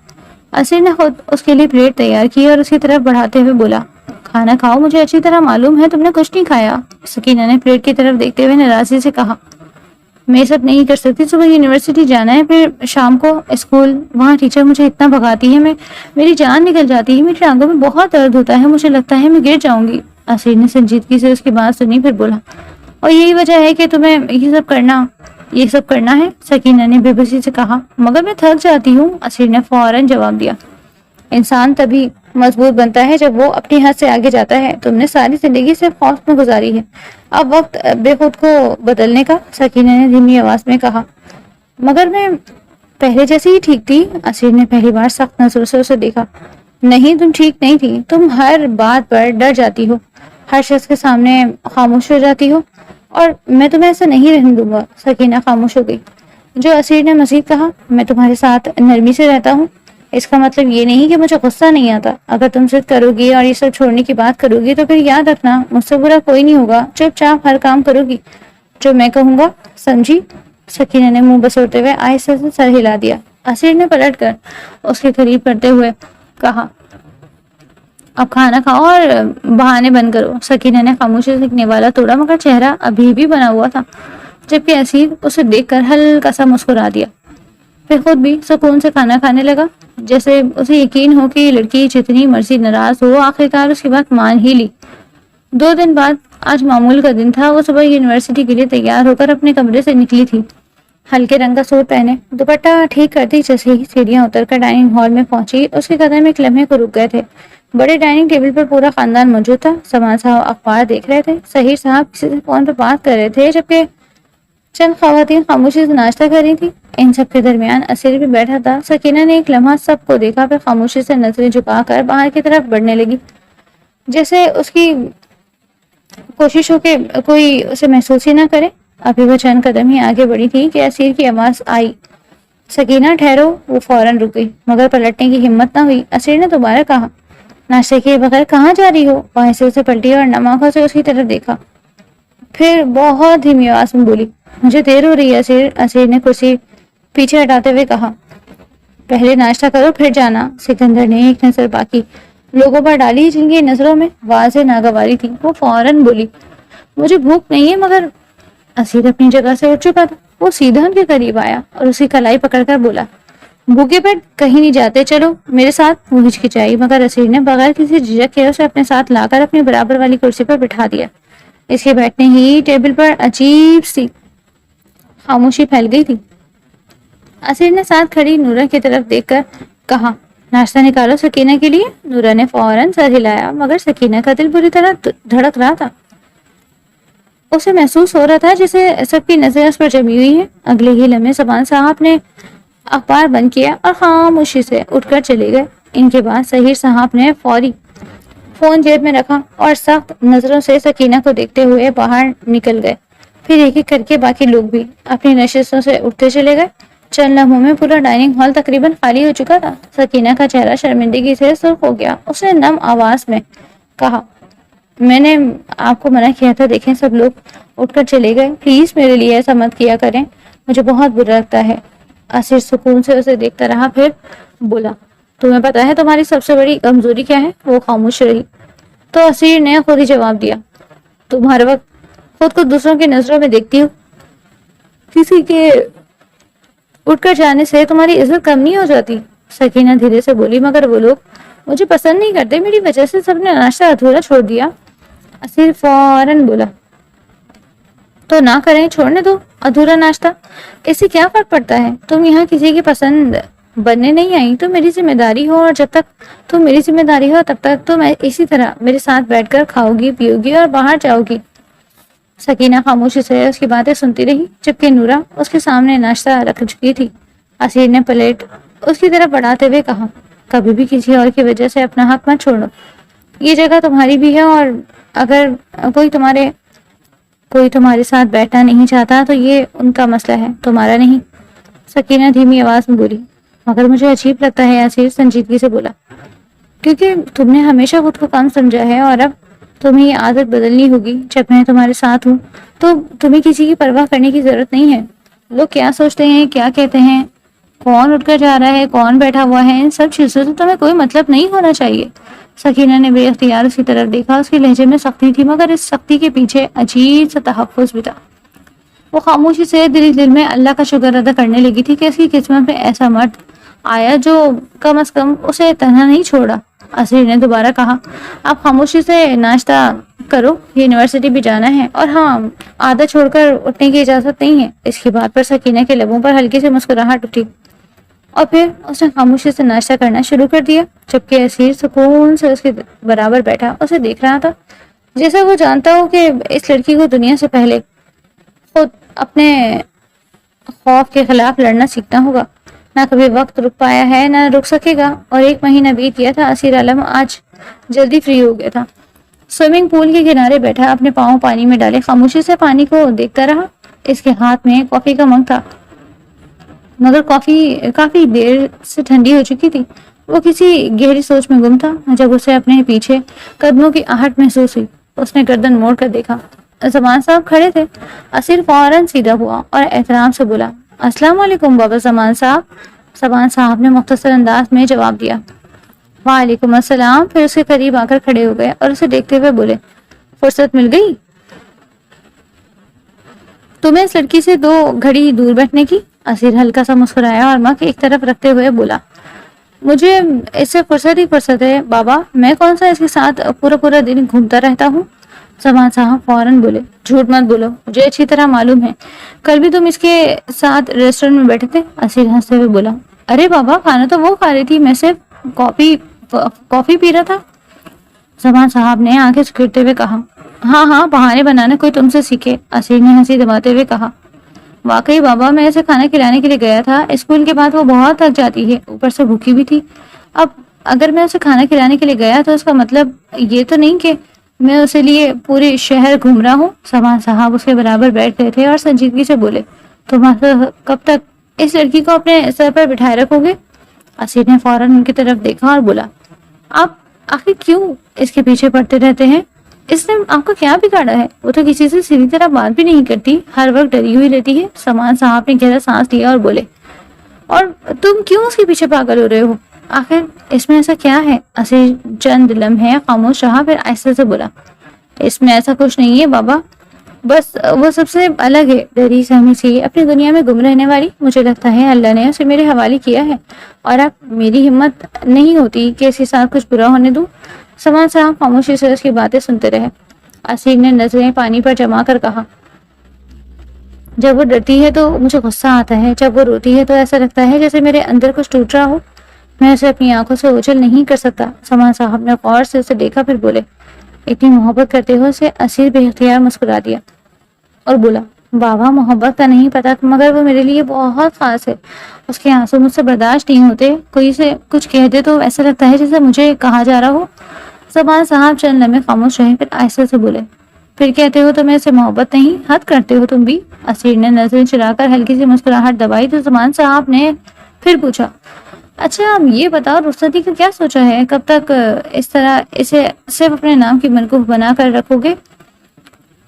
اسیر نے خود اس کے لیے پلیٹ تیار کی اور اس کی طرف بڑھاتے ہوئے بولا۔ کھانا کھاؤ، مجھے اچھی طرح معلوم ہے تم نے کچھ نہیں کھایا۔ سکینہ نے پلیٹ کی طرف دیکھتے ہوئے ناراضی سے کہا۔ میں یہ سب نہیں کر سکتی. صبح یونیورسٹی جانا ہے, پھر شام کو اسکول, وہاں ٹیچر مجھے اتنا بھگاتی ہے, میری جان نکل جاتی ہے, میری ٹانگوں میں بہت درد ہوتا ہے, مجھے لگتا ہے میں گر جاؤں گی. اسیر نے سنجیدگی سے اس کی بات سنی, پھر بولا, اور یہی وجہ ہے کہ تمہیں یہ سب کرنا ہے. سکینہ نے بے بسی سے کہا. مگر میں تھک جاتی ہوں, اسیر نے فوراً جواب دیا. انسان تبھی مضبوط بنتا ہے جب وہ اپنی حد سے آگے جاتا ہے. تم نے ساری زندگی صرف خوف میں گزاری ہے, اب وقت بے خود کو بدلنے کا. سکینہ نے دھیمی آواز میں کہا. مگر میں پہلے جیسے ہی ٹھیک تھی. اسیر نے پہلی بار سخت نظروں سے اسے دیکھا. نہیں, تم ٹھیک نہیں تھی. تم ہر بات پر ڈر جاتی ہو, ہر شخص کے سامنے خاموش ہو جاتی ہو, اور میں تمہیں ایسا نہیں رہنے دوں گا. سکینہ خاموش ہو گئی. جو اسیر نے مزید کہا, میں تمہارے ساتھ نرمی سے رہتا ہوں, اس کا مطلب یہ نہیں کہ مجھے غصہ نہیں آتا. اگر تم ضد کرو گی اور یہ سب چھوڑنے کی بات کرو گی تو پھر یاد رکھنا, مجھ سے برا کوئی نہیں ہوگا. چپ چاپ ہر کام کرو گی جو میں کہوں گا, سمجھی؟ سکینہ نے منہ بسوڑتے ہوئے آہستہ سے سر ہلا دیا. اسیر نے پلٹ کر اس کے قریب کرتے ہوئے کہا, اب کھانا کھاؤ اور بہانے بند کرو. سکینہ نے خاموشی سے کنیوالا توڑا, مگر چہرہ ابھی بھی بنا ہوا تھا, جبکہ اسیر اسے دیکھ کر ہلکا سا مسکرا دیا. پھر خود بھی سکون سے کھانا کھانے لگا, جیسے اسے یقین ہو کہ یہ لڑکی جتنی مرضی ناراض ہو آخرکار اس کی بات مان ہی لی. 2 دن بعد, آج معمول کا دن تھا. وہ صبح یونیورسٹی کے لیے تیار ہو کر اپنے کمرے سے نکلی تھی, ہلکے رنگ کا سوٹ پہنے, دوپٹہ ٹھیک کرتی جیسے ہی سیڑھیاں اتر کر ڈائننگ ہال میں پہنچی, اس کے قدم ایک لمحے کو رک گئے تھے. بڑے ڈائننگ ٹیبل پر پورا خاندان موجود تھا. سامان صاحب اخبار دیکھ رہے تھے, سحیر صاحب کسی سے فون پہ بات کر رہے تھے, جبکہ چند خواتین خاموشی سے ناشتہ کر رہی تھی. ان سب کے درمیان اسیر بھی بیٹھا تھا. سکینہ نے ایک لمحہ سب کو دیکھا, پھر خاموشی سے نظریں جھکا کر باہر کی طرف بڑھنے لگی, جیسے اس کی کوشش ہو کہ کوئی اسے محسوس ہی نہ کرے. ابھی وہ چند قدم ہی آگے بڑھی تھی کہ اسیر کی آواز آئی, سکینہ ٹھہرو. وہ فوراً رک گئی, مگر پلٹنے کی ہمت نہ ہوئی. اسیر نے دوبارہ کہا, ناشتے کیے بغیر کہاں جا رہی ہو؟ وہاں سے اسے پلٹی اور نم آنکھوں سے اس کی طرف دیکھا, پھر بہت دھیمی آواز میں بولی, مجھے دیر ہو رہی ہے اسیر. اسیر نے کرسی پیچھے ہٹاتے ہوئے کہا, پہلے ناشتہ کرو پھر جانا. سکندر نے ایک نظر باقی لوگوں پر ڈالی جن کی نظروں میں واضح ناگواری تھی. وہ فوراً بولی, مجھے بھوک نہیں ہے. مگر اسیر اپنی جگہ سے اٹھ چکا تھا. وہ سیدھا ان کے قریب آیا اور اسی کلائی پکڑ کر بولا, بھوکے پیٹ کہیں نہیں جاتے, چلو میرے ساتھ. وہ ہچکچائی, مگر اسیر نے بغیر کسی جھجک کے اسے اپنے ساتھ لا کر اپنی برابر والی کرسی پر بٹھا دیا. اس کے بیٹھنے ہی ٹیبل پر عجیب سی خاموشی پھیل گئی تھی. اسیر نے ساتھ کھڑی نورا کی طرف دیکھ کر کہا, ناشتہ نکالو سکینہ کے لیے. نورا نے فوراً سر ہلایا, مگر سکینہ کا دل بری طرح دھڑک رہا تھا. اسے محسوس ہو رہا تھا جیسے سب کی نظریں اس پر جمی ہوئی ہیں. اگلے ہی لمحے سبحان صاحب نے اخبار بند کیا اور خاموشی سے اٹھ کر چلے گئے. ان کے بعد سحیر صاحب نے فوری فون جیب میں رکھا اور سخت نظروں سے سکینہ کو دیکھتے ہوئے باہر نکل گئے. پھر ایک ایک کر کے باقی لوگ بھی اپنی نشستوں سے اٹھتے چلے گئے. چند لمحوں میں پورا ڈائننگ ہال تقریباً خالی ہو چکا تھا. سکینہ کا چہرہ شرمندگی سے سرخ ہو گیا. اس نے نم آواز میں کہا, میں نے آپ کو منع کیا تھا. دیکھیں سب لوگ اٹھ کر چلے گئے, پلیز میرے لیے ایسا مت کیا کریں, مجھے بہت برا لگتا ہے. اسیر سکون سے اسے دیکھتا رہا, پھر بولا, تمہیں پتا ہے تمہاری سب سے بڑی کمزوری کیا ہے؟ وہ خاموش رہی. تو اسیر نے خود ہی جواب دیا, تم ہر وقت خود کو دوسروں کی نظروں میں دیکھتی ہو. کسی کے اٹھ کر جانے سے تمہاری عزت کم نہیں ہو جاتی. سکینہ دھیرے سے بولی, مگر وہ لوگ مجھے پسند نہیں کرتے, میری وجہ سے سب نے ناشتہ ادھورا چھوڑ دیا. اسیر فوراً بولا, تو نہ کریں, چھوڑنے دو ادھورا ناشتہ, اس سے کیا فرق پڑتا ہے؟ تم یہاں کسی کی پسند بننے نہیں آئی, تو میری ذمہ داری ہو, اور جب تک تم میری ذمہ داری ہو تب تک تم اسی طرح میرے ساتھ بیٹھ کر کھاؤ گی, پیو گی اور باہر جاؤ گی. سکینہ خاموشی سے اس کی باتیں سنتی رہی, جبکہ نورا اس کے سامنے ناشتہ رکھ چکی تھی. اسیر نے پلیٹ اس کی طرف بڑھاتے ہوئے کہا, کبھی بھی کسی اور کی وجہ سے اپنا حق مت چھوڑو. یہ جگہ تمہاری بھی ہے, اور اگر کوئی تمہارے ساتھ بیٹھنا نہیں چاہتا تو یہ ان کا مسئلہ ہے, تمہارا نہیں. سکینہ دھیمی آواز میں بولی, مگر مجھے عجیب لگتا ہے. اسیر سنجیدگی سے بولا, کیونکہ تم نے ہمیشہ خود کو کم سمجھا ہے, اور اب تمہیں یہ عادت بدلنی ہوگی. جب میں تمہارے ساتھ ہوں تو تمہیں کسی کی پرواہ کرنے کی ضرورت نہیں ہے. لوگ کیا سوچتے ہیں, کیا کہتے ہیں, کون اٹھ کر جا رہا ہے, کون بیٹھا ہوا ہے, ان سب چیزوں سے تمہیں کوئی مطلب نہیں ہونا چاہیے. سکینہ نے بے اختیار اس کی طرف دیکھا. اس کے لہجے میں سختی تھی, مگر اس سختی کے پیچھے عجیب سا تحفظ بھی تھا. وہ خاموشی سے دل میں اللہ کا شکر ادا کرنے لگی تھی کہ اس کی قسمت میں ایسا مرد آیا جو کم از کم اسے تنہا نہیں چھوڑا۔ اسیر نے دوبارہ کہا، آپ خاموشی سے ناشتہ کرو، یونیورسٹی بھی جانا ہے، اور ہاں، عادت چھوڑ کر اٹھنے کی اجازت نہیں ہے۔ اس کی بات پر سکینہ کے لبوں پر ہلکی سی مسکراہٹ اٹھی اور پھر اس نے خاموشی سے ناشتہ کرنا شروع کر دیا، جبکہ اسیر سکون سے اس کے برابر بیٹھا اسے دیکھ رہا تھا، جیسے وہ جانتا ہو کہ اس لڑکی کو دنیا سے پہلے خود اپنے خوف کے خلاف لڑنا سیکھنا ہوگا۔ نہ کبھی وقت رک پایا ہے، نہ رک سکے گا، اور 1 مہینہ بیت گیا تھا۔ اسیر عالم آج جلدی فری ہو گیا تھا، سوئمنگ پول کے کنارے بیٹھا اپنے پاؤں پانی میں ڈالے خاموشی سے پانی کو دیکھتا رہا۔ اس کے ہاتھ میں کافی کا مگ تھا، مگر کافی دیر سے ٹھنڈی ہو چکی تھی۔ وہ کسی گہری سوچ میں گم تھا جب اسے اپنے پیچھے قدموں کی آہٹ محسوس ہوئی۔ اس نے گردن موڑ کر دیکھا، زمان صاحب کھڑے تھے۔ اسیر فوراً سیدھا ہوا اور احترام سے بولا، السلام علیکم بابا زمان صاحب۔ زمان صاحب نے مختصر انداز میں جواب دیا، وعلیکم السلام۔ پھر اس کے قریب آ کر کھڑے ہو گئے اور اسے دیکھتے ہوئے بولے، فرصت مل گئی تمہیں اس لڑکی سے 2 گھڑی دور بیٹھنے کی؟ اسیر ہلکا سا مسکرایا اور مگ ایک طرف رکھتے ہوئے بولا، مجھے اس سے فرصت ہے بابا، میں کون سا اس کے ساتھ پورا دن گھومتا رہتا ہوں؟ زمان صاحب فوراً بولے، جھوٹ مت بولو، مجھے اچھی طرح معلوم ہے، کل بھی تم اس کے ساتھ ریسٹورنٹ میں بیٹھے تھے۔ اسیر ہنستے ہوئے بولا، ارے بابا، کھانا تو وہ کھا رہی تھی، میں صرف کافی پی رہا تھا۔ زمان صاحب نے آنکھیں سکیڑتے ہوئے کہا، ہاں، بہانے بنانا کوئی تم سے سیکھے۔ اسیر نے ہنسی دباتے ہوئے کہا، واقعی بابا، میں اسے کھانا کھلانے کے لیے گیا تھا، اسکول کے بعد وہ بہت تھک جاتی ہے، اوپر سے بھوکی بھی تھی۔ اب اگر میں اسے کھانا کھلانے کے لیے گیا تو اس کا مطلب یہ تو نہیں کہ میں اسے لیے پورے شہر گھوم رہا ہوں۔ زمان صاحب اس کے برابر بیٹھ گئے تھے اور سنجیدگی سے بولے، تم کب تک اس لڑکی کو اپنے سر پر بٹھائے رکھو گے؟ اسیر نے فوراً ان کی طرف دیکھا اور بولا، آپ آخر کیوں اس کے پیچھے پڑتے رہتے ہیں؟ اس نے آپ کو کیا بگاڑا ہے؟ وہ تو کسی سے سیدھی طرح بات بھی نہیں کرتی، ہر وقت ڈری ہوئی رہتی ہے۔ زمان صاحب نے گہرا سانس لیا اور بولے، اور تم کیوں اس کے پیچھے پاگل ہو رہے ہو؟ آخر اس میں ایسا کیا ہے؟ اسیر چند لمحے خاموش رہا، پھر آہستہ سے بولا، اس میں ایسا کچھ نہیں ہے بابا، بس وہ سب سے الگ ہے، ڈری سہمی سی، اپنی دنیا میں گم رہنے والی۔ مجھے لگتا ہے اللہ نے اسے میرے حوالے کیا ہے، اور اب میری ہمت نہیں ہوتی کہ اس کے ساتھ کچھ برا ہونے دوں۔ زمان صاحب خاموشی سے اس کی باتیں سنتے رہے۔ اسیر نے نظریں پانی پر جما کر کہا، جب وہ ڈرتی ہے تو مجھے غصہ آتا ہے، جب وہ روتی ہے تو ایسا لگتا ہے جیسے میرے اندر کچھ ٹوٹ رہا ہو، میں اسے اپنی آنکھوں سے اوجھل نہیں کر سکتا۔ زمان صاحب نے غور سے اسے دیکھا، پھر بولے، اتنی محبت کرتے ہو اسے؟ اسیر بے اختیار مسکرا دیا اور بولا، بابا، محبت کا نہیں پتا، مگر وہ میرے لیے بہت خاص ہے، اس کے آنسو مجھ سے برداشت نہیں ہوتے، کوئی سے کچھ کہہ دے تو ایسا لگتا ہے جیسے مجھے کہا جا رہا ہو۔ زمان صاحب چند لمحے خاموش رہے، پھر آہستہ سے بولے، پھر کہتے ہو تمہیں اسے محبت نہیں؟ حد کرتے ہو تم بھی۔ اسیر نے نظریں چرا کر ہلکی سی مسکراہٹ دبائی تو زمان صاحب نے پھر پوچھا، اچھا یہ بتاؤ، رخصتی کا کیا سوچا ہے؟ کب تک اس طرح اسے صرف اپنے نام کی منقوف بنا کر رکھو گے؟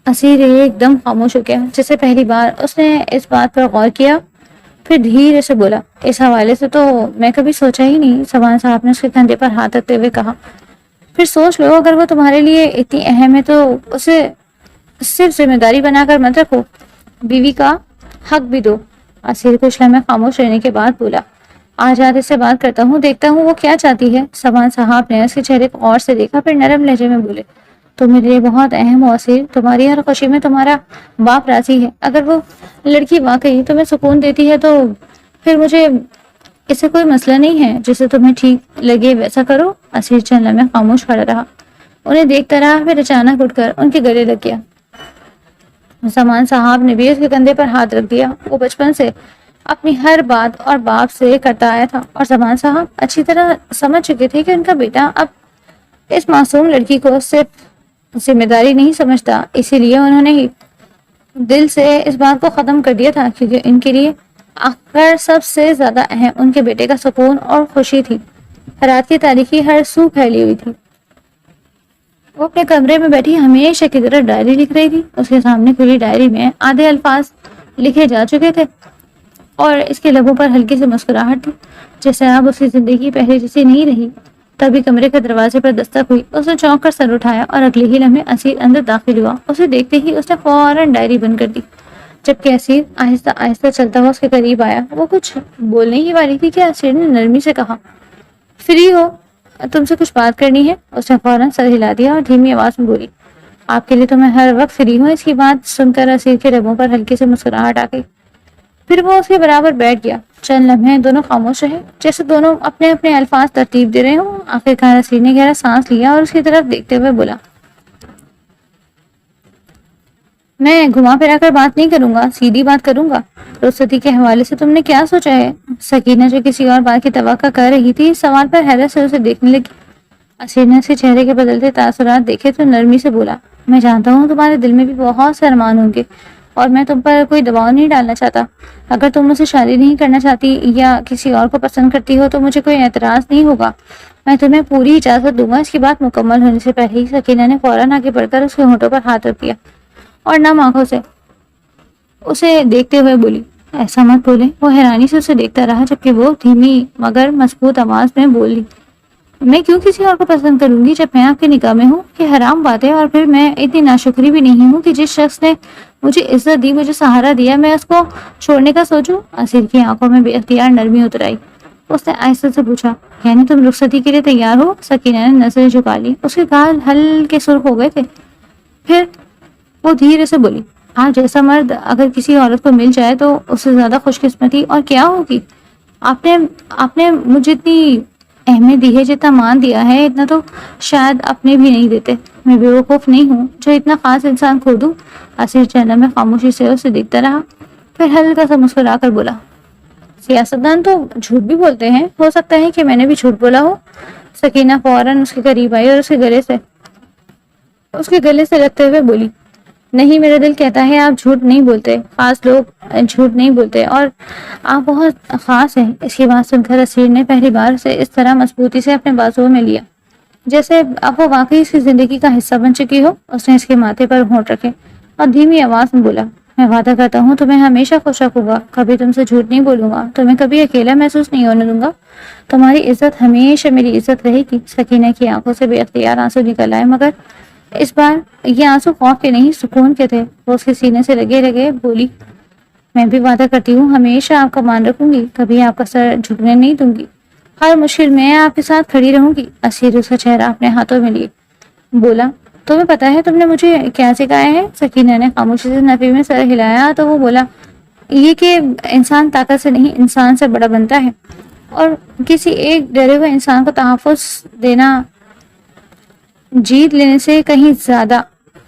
اسیر ایک دم خاموش ہو گیا، جیسے پہلی بار اس نے اس بات پر غور کیا، پھر دھیرے سے بولا، اس حوالے سے تو میں کبھی سوچا ہی نہیں۔ زمان صاحب نے اس کے کندھے پر ہاتھ رکھتے ہوئے کہا، پھر سوچ لو، اگر وہ تمہارے لیے اتنی اہم ہے تو اسے صرف ذمہ داری بنا کر مت رکھو، بیوی کا حق بھی دو۔ اسیر کچھ لمحے خاموش رہنے کے بعد بولا، آج رات اس سے بات کرتا ہوں، دیکھتا ہوں وہ کیا چاہتی ہے۔ زمان صاحب نے اس کے چہرے کو غور سے دیکھا، پھر نرم لہجے میں بولے، تم میرے لیے بہت اہم ہو اسیر، تمہاری ہر خوشی میں تمہارا باپ راضی ہے، اگر وہ لڑکی واقعی تمہیں سکون دیتی ہے تو پھر مجھے اس سے کوئی مسئلہ نہیں ہے، جسے تمہیں ٹھیک لگے ویسا کرو۔ اسیر چند لمحے خاموش کھڑا رہا، انہیں دیکھتا رہا، پھر اچانک اٹھ کر ان کے گلے لگ گیا۔ زمان صاحب نے بھی اس کے کندھے پر ہاتھ رکھ دیا۔ وہ بچپن سے اپنی ہر بات اور باپ سے کرتا آیا تھا، اور زمان صاحب اچھی طرح سمجھ چکے تھے کہ ان کا بیٹا اب اس معصوم لڑکی کو صرف ذمہ داری نہیں سمجھتا، اسی لیے انہوں نے ہی دل سے اس بات کو ختم کر دیا تھا، کیونکہ ان کے لیے آخر سب سے زیادہ اہم ان کے بیٹے کا سکون اور خوشی تھی۔ رات کی تاریخی ہر سو پھیلی ہوئی تھی۔ وہ اپنے کمرے میں بیٹھی ہمیشہ کی طرح ڈائری لکھ رہی تھی۔ اس کے سامنے کھلی ڈائری میں آدھے الفاظ لکھے جا چکے تھے اور اس کے لبوں پر ہلکی سی مسکراہٹ تھی، جیسے اب اس کی زندگی پہلے جیسی نہیں رہی۔ تبھی کمرے کے دروازے پر دستک ہوئی، اس نے چونک کر سر اٹھایا اور اگلے ہی لمحے اسیر اندر داخل ہوا۔ اسے دیکھتے ہی اس نے فوراً ڈائری بند کر دی۔ جبکہ اسیر آہستہ آہستہ چلتا ہوا اس کے قریب آیا۔ وہ کچھ بولنے ہی والی تھی کہ اسیر نے نرمی سے کہا، فری ہو؟ تم سے کچھ بات کرنی ہے؟ اس نے فوراً سر ہلا دیا اور دھیمی آواز میں بولی، آپ کے لیے تو میں ہر وقت فری ہوں۔ اس کی بات سن کر اسیر کے لبوں پر ہلکی سے مسکراہٹ آ گئی۔ پھر وہ اس کے برابر بیٹھ گیا۔ چند لمحے دونوں خاموش رہے، جیسے دونوں اپنے اپنے الفاظ ترتیب دے رہے ہوں۔ آخرکار اسیر نے گہرا سانس لیا اور اس کی طرف دیکھتے ہوئے بولا، میں گھما پھرا کر بات نہیں کروں گا، سیدھی بات کروں گا۔ رخصتی کے حوالے سے تم نے کیا سوچا ہے؟ سکینہ جو کسی اور بات کی توقع کر رہی تھی، اس سوال پر حیرت سے اسے دیکھنے لگی۔ اسیر نے اس کے چہرے کے بدلتے تاثرات دیکھے تو نرمی سے بولا، میں جانتا ہوں تمہارے دل میں بھی بہت سے ارمان ہوں گے اور میں تم پر کوئی دباؤ نہیں ڈالنا چاہتا۔ اگر تم مجھ سے شادی نہیں کرنا چاہتی یا کسی اور کو پسند کرتی ہو تو مجھے کوئی اعتراض نہیں ہوگا، میں تمہیں پوری اجازت دوں گا۔ اس کی بات مکمل ہونے سے پہلے ہی سکینہ نے فوراً آگے بڑھ کر اس کے ہونٹوں پر ہاتھ رکھ دیا اور نم آنکھوں سے اسے دیکھتے ہوئے بولی، ایسا مت بولے۔ وہ حیرانی سے اسے دیکھتا رہا جبکہ وہ دھیمی مگر مضبوط آواز میں بولی، میں کیوں کسی اور کو پسند کروں گی جب میں آپ کی نگاہ میں ہوں؟ یہ حرام بات ہے، اور پھر میں اتنی ناشکری بھی نہیں ہوں کہ جس شخص نے مجھے عزت دی، مجھے سہارا دیا، میں اس کو چھوڑنے کا سوچوں۔ اسیر کی آنکھوں میں بے اختیار نرمی اتر آئی۔ اس نے آہستہ سے پوچھا، یعنی تم رخصتی کے لیے تیار ہو؟ سکینہ نے نظریں جھکا لی، اس کے گال ہلکے سرخ ہو گئے تھے۔ پھر وہ دھیرے سے بولی، آپ جیسا مرد اگر کسی عورت کو مل جائے تو اس سے زیادہ خوش قسمتی اور کیا ہوگی۔ آپ نے مجھے اتنی اہمیت دی ہے، جتنا مان دیا ہے اتنا تو شاید اپنے بھی نہیں دیتے۔ میں بیوقوف نہیں ہوں جو اتنا خاص انسان کھو دوں۔ اسیر چہرہ میں خاموشی سے اسے دیکھتا رہا، پھر ہلکا سا مسکرا کر بولا، سیاستدان تو جھوٹ بھی بولتے ہیں، ہو سکتا ہے کہ میں نے بھی جھوٹ بولا ہو۔ سکینہ فوراً اس کے قریب آئی اور اس کے گلے سے لگتے ہوئے بولی، نہیں، میرا دل کہتا ہے آپ جھوٹ نہیں بولتے، خاص لوگ جھوٹ نہیں بولتے اور آپ بہت خاص ہیں۔ اس کی بات سن کر اسیر نے پہلی بار سے اس طرح مضبوطی سے اپنے بازوؤں میں لیا جیسے اب وہ واقعی اس کی زندگی کا حصہ بن چکی ہو۔ اس نے اس کے ماتھے پر ہونٹ رکھے اور دھیمی آواز میں بولا، میں وعدہ کرتا ہوں تمہیں ہمیشہ خوش رکھوں گا، کبھی تم سے جھوٹ نہیں بولوں گا، تمہیں کبھی اکیلا محسوس نہیں ہونے دوں گا، تمہاری عزت ہمیشہ میری عزت رہے گی۔ سکینہ کی آنکھوں سے بے اختیار آنسو نکل آئے، مگر اس بار یہ آنسو خوف کے نہیں، سکون کے تھے۔ وہ اس کے سینے سے لگے لگے بولی، میں بھی وعدہ کرتی ہوں ہمیشہ آپ کا مان رکھوں گی، کبھی آپ کا سر جھکنے نہیں دوں گی، ہر مشکل میں آپ کے ساتھ کھڑی رہوں گی۔ اسیر اس کا چہرہ اپنے ہاتھوں میں لیے بولا، تمہیں پتا ہے تم نے مجھے کیا سکھایا ہے؟ سکینہ نے خاموشی سے نفی میں سر ہلایا تو وہ بولا، یہ کہ انسان طاقت سے نہیں انسان سے بڑا بنتا ہے اور کسی ایک ڈرے ہوئے انسان کو تحفظ دینا جیت لینے سے کہیں زیادہ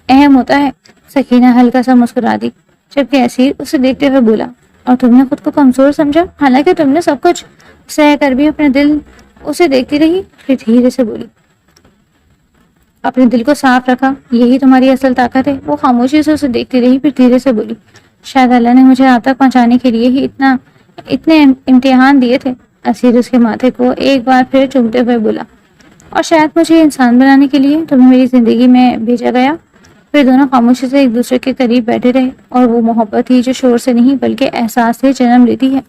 اہم ہوتا ہے۔ سکینہ ہلکا سا مسکرا دی جبکہ اسیر اسے دیکھتے ہوئے بولا، اور تم نے خود کو کمزور سمجھا، حالانکہ تم نے سب کچھ سہ کر بھی اپنے دل اسے دیکھتی رہی۔ پھر دھیرے سے بولی، اپنے دل کو صاف رکھا، یہی تمہاری اصل طاقت ہے۔ وہ خاموشی سے اسے دیکھتی رہی، پھر دھیرے سے بولی، شاید اللہ نے مجھے آپ تک پہنچانے کے لیے ہی اتنے امتحان دیے تھے۔ اسیر اس کے ماتھے کو ایک بار پھر چومتے ہوئے بولا، اور شاید مجھے انسان بنانے کے لیے تمہیں میری زندگی میں بھیجا گیا۔ پھر دونوں خاموشی سے ایک دوسرے کے قریب بیٹھے رہے، اور وہ محبت تھی جو شور سے نہیں بلکہ احساس سے جنم لیتی ہے۔